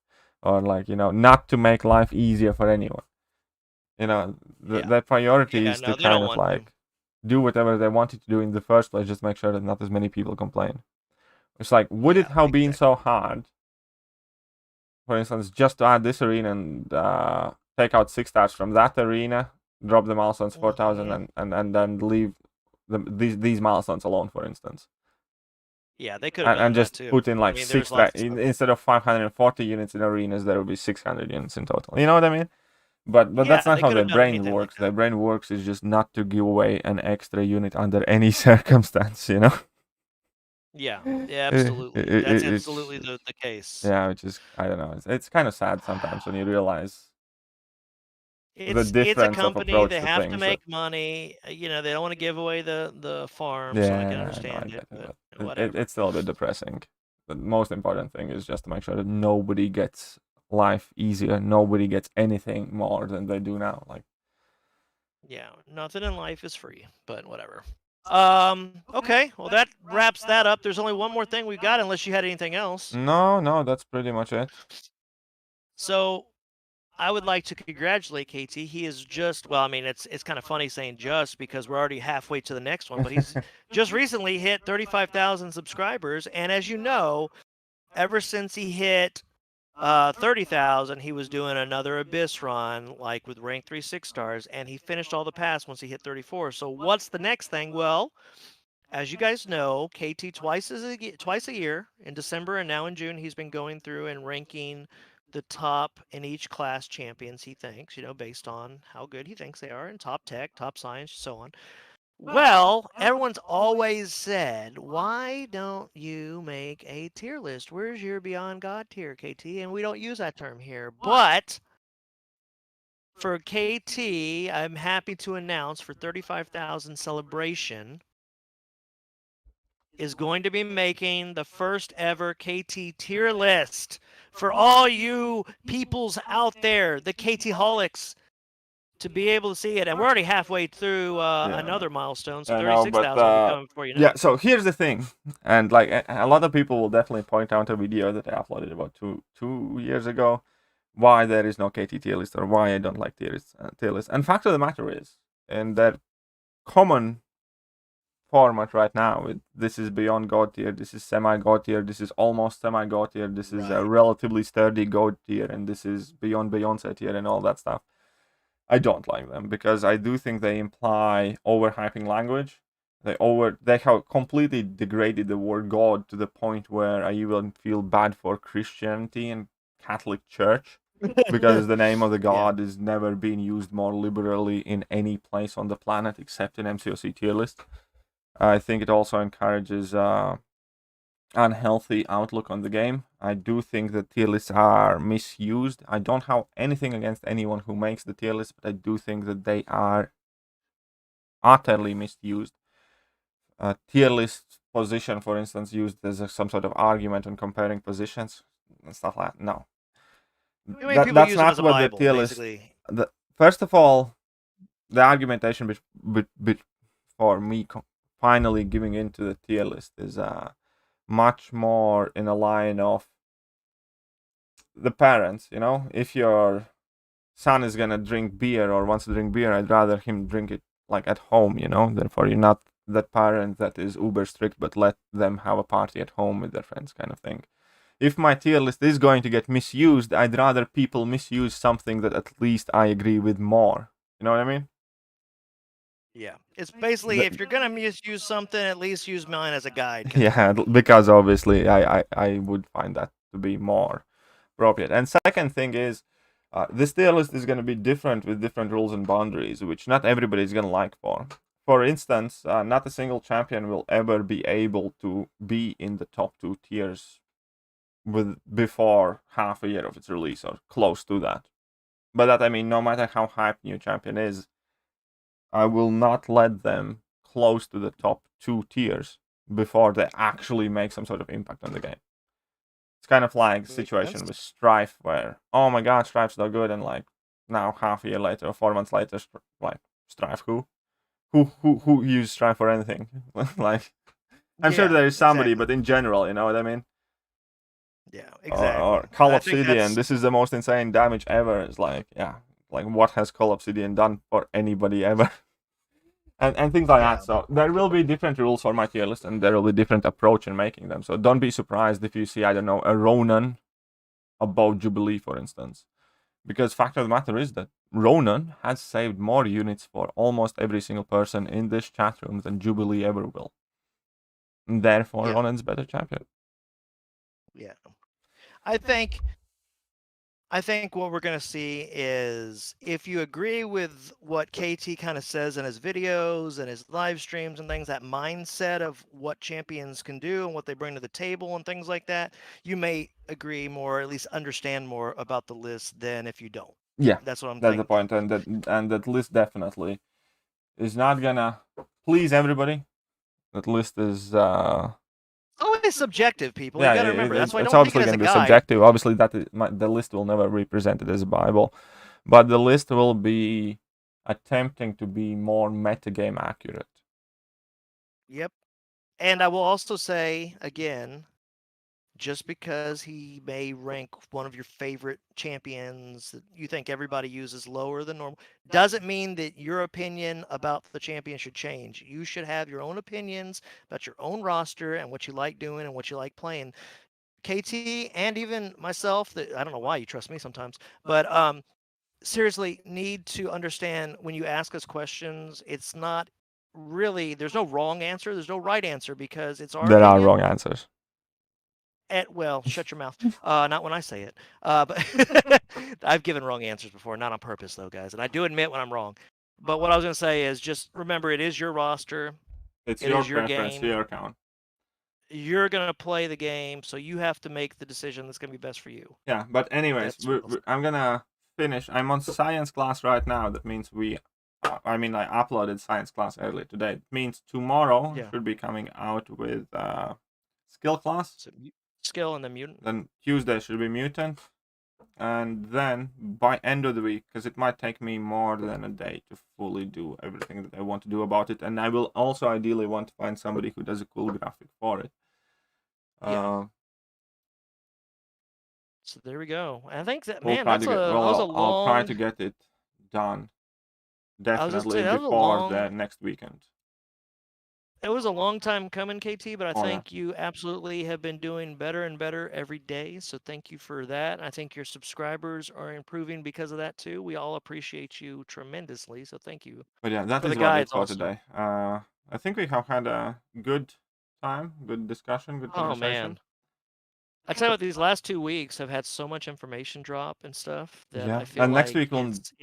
or like not to make life easier for anyone. Their priority is to kind of like do whatever they wanted to do in the first place, just make sure that not as many people complain. It's like, would it have been so hard, for instance, just to add this arena and take out 6 stars from that arena, drop the milestones 4,000 and then leave these milestones alone, for instance? Yeah, they could have and just put in like 6 instead of 540 units in arenas, there will be 600 units in total. You know what I mean? But that's not how their brain works. Their brain works is just not to give away an extra unit under any circumstance, you know? Yeah, absolutely. That's absolutely the case. Yeah, which is, I don't know, it's kind of sad sometimes when you realize it's a company, they have to make money. They don't want to give away the farm, so I can understand it. But it's still a bit depressing. The most important thing is just to make sure that nobody gets life easier, nobody gets anything more than they do now. Like, yeah, nothing in life is free, but whatever. Okay, well that wraps that up. There's only one more thing we've got, unless you had anything else. No, that's pretty much it. So I would like to congratulate KT. He is just, well, I mean, it's kind of funny saying just because we're already halfway to the next one, but he's just recently hit 35,000 subscribers, and as you know, ever since he hit 30,000, he was doing another Abyss run, like with rank 3 6 stars, and he finished all the pass once he hit 34. So what's the next thing? Well, as you guys know, KT twice a year, in December and now in June, he's been going through and ranking the top in each class champions he thinks, based on how good he thinks they are in top tech, top science, so on. Well, everyone's always said, why don't you make a tier list? Where's your Beyond God tier, KT? And we don't use that term here. But for KT, I'm happy to announce for 35,000 celebration is going to be making the first ever KT tier list for all you peoples out there, the KT-holics, to be able to see it. And we're already halfway through another milestone, so 36,000 will be coming for you now. Yeah, so here's the thing, and like a lot of people will definitely point out a video that I uploaded about two years ago, why there is no KT tier list, or why I don't like tier list. And fact of the matter is, in that common format right now, this is Beyond God tier, this is semi-God tier, this is almost semi-God tier, this is a relatively sturdy God tier, and this is Beyond Beyonce tier and all that stuff. I don't like them because I do think they imply overhyping language. They have completely degraded the word God to the point where I even feel bad for Christianity and Catholic Church because the name of the God is never been used more liberally in any place on the planet except in MCOC tier list. I think it also encourages unhealthy outlook on the game. I do think that tier lists are misused. I don't have anything against anyone who makes the tier list, but I do think that they are utterly misused. Tier list position, for instance, used as some sort of argument when comparing positions and stuff like that. No. I mean, people that's use them not as a what the Bible, tier list. basically. First of all, the argumentation for me finally giving into the tier list is much more in a line of the parents. You know, if your son is gonna drink beer or wants to drink beer, I'd rather him drink it like at home. You know, therefore you're not that parent that is uber strict, but let them have a party at home with their friends, kind of thing. If my tier list is going to get misused, I'd rather people misuse something that at least I agree with more. You know what I mean? Yeah, it's basically if you're gonna misuse something, at least use mine as a guide. Yeah, because obviously I would find that to be more appropriate. And second thing is, this tier list is going to be different with different rules and boundaries, which not everybody is going to like for. For instance, not a single champion will ever be able to be in the top 2 tiers before half a year of its release or close to that. By that I mean, no matter how hyped new champion is, I will not let them close to the top 2 tiers before they actually make some sort of impact on the game. It's kind of like situation with Strife, where, oh my god, Strife's so good, and like now half a year later or 4 months later, like Strife who used Strife for anything? Like, I'm sure there is somebody, but in general, you know what I mean? Yeah, exactly. Or Call Obsidian, this is the most insane damage ever. It's like, yeah, like what has Call Obsidian done for anybody ever? and things like that. So there will be different rules for my tier list, and there will be different approach in making them. So don't be surprised if you see, I don't know, a Ronan above Jubilee, for instance. Because fact of the matter is that Ronan has saved more units for almost every single person in this chat room than Jubilee ever will. And therefore, Ronan's better champion. Yeah. I think what we're going to see is, if you agree with what KT kind of says in his videos and his live streams and things, that mindset of what champions can do and what they bring to the table and things like that, you may agree more, or at least understand more about the list than if you don't. Yeah, that's what I'm that's thinking. the point, and that list definitely is not gonna please everybody. That list is always subjective, people. Yeah, you gotta remember, that's why it's don't obviously take it as going a to be guide. subjective. Obviously, the list will never be presented as a Bible, but the list will be attempting to be more metagame accurate. Yep. And I will also say, again, just because he may rank one of your favorite champions that you think everybody uses lower than normal, doesn't mean that your opinion about the champion should change. You should have your own opinions about your own roster and what you like doing and what you like playing. KT and even myself, that I don't know why you trust me sometimes, but seriously, need to understand when you ask us questions, it's not really, there's no wrong answer, there's no right answer, because it's our There opinion. are wrong answers. Well, shut your mouth. Not when I say it. But I've given wrong answers before, not on purpose though, guys. And I do admit when I'm wrong. But what I was going to say is, just remember, it is your roster. It is your preference, your account. You're going to play the game, so you have to make the decision that's going to be best for you. Yeah, but anyways, I'm going to finish. I'm on science class right now. That means I uploaded science class earlier today. It means tomorrow should be coming out with skill class. So, skill and then mutant. Then Tuesday should be mutant. And then by end of the week, because it might take me more than a day to fully do everything that I want to do about it, and I will also ideally want to find somebody who does a cool graphic for it. So there we go. I think that I'll try to get it done definitely before the next weekend. It was a long time coming, KT, but I think you absolutely have been doing better and better every day. So thank you for that. I think your subscribers are improving because of that too. We all appreciate you tremendously. So thank you. But yeah, that is what it's for today. I think we have had a good time, good discussion, good conversation. Oh man. I tell you what, these last 2 weeks have had so much information drop and stuff that I feel and like next week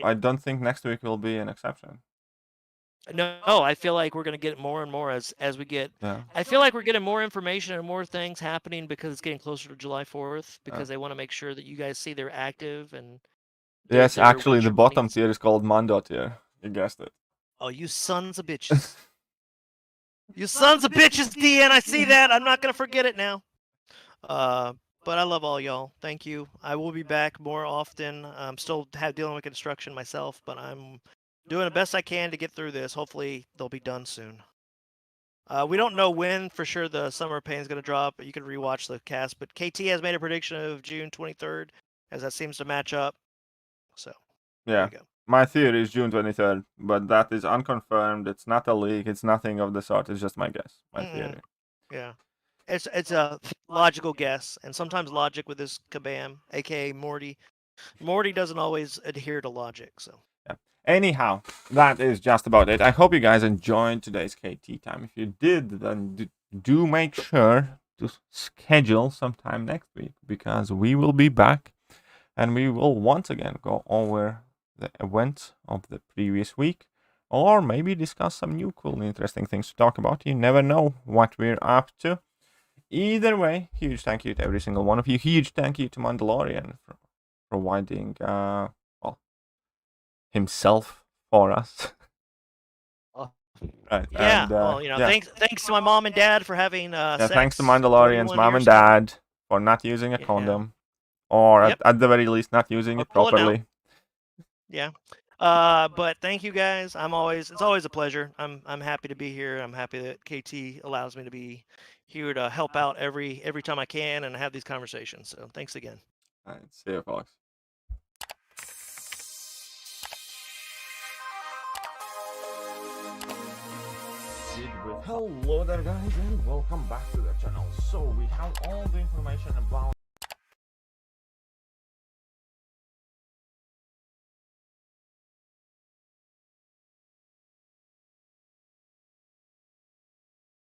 I don't think next week will be an exception. No, I feel like we're going to get more and more as we get. I feel like we're getting more information and more things happening because it's getting closer to July 4th, because they want to make sure that you guys see they're active and. Yes, actually, the bottom tier is called Mando tier. You guessed it. Oh, you sons of bitches! You sons of bitches, DN. I see that. I'm not going to forget it now. but I love all y'all. Thank you. I will be back more often. I'm still dealing with construction myself, but I'm doing the best I can to get through this. Hopefully, they'll be done soon. We don't know when for sure the Summer of Pain is going to drop, but you can rewatch the cast. But KT has made a prediction of June 23rd, as that seems to match up. So, Yeah. there you go. My theory is June 23rd, but that is unconfirmed. It's not a leak. It's nothing of the sort. It's just my guess. My theory. Yeah. It's a logical guess, and sometimes logic with this kabam, aka Morty. Morty doesn't always adhere to logic, so. Yeah. Anyhow, that is just about it. I hope you guys enjoyed today's KT time. If you did, then do make sure to schedule sometime next week, because we will be back and we will once again go over the events of the previous week, or maybe discuss some new cool and interesting things to talk about. You never know what we're up to. Either way, huge thank you to every single one of you. Huge thank you to Mandalorian for providing himself for us. Right. Yeah. And, well, thanks to my mom and dad for having sex thanks to Mandalorian's 41 mom and years ago. dad for not using a condom, or Yep. at the very least not using it pull it out. properly. Yeah. But thank you guys. It's always a pleasure. I'm happy to be here. I'm happy that KT allows me to be here to help out every time I can and have these conversations. So thanks again. All right, see you, folks. Hello there, guys, and welcome back to the channel. So we have all the information about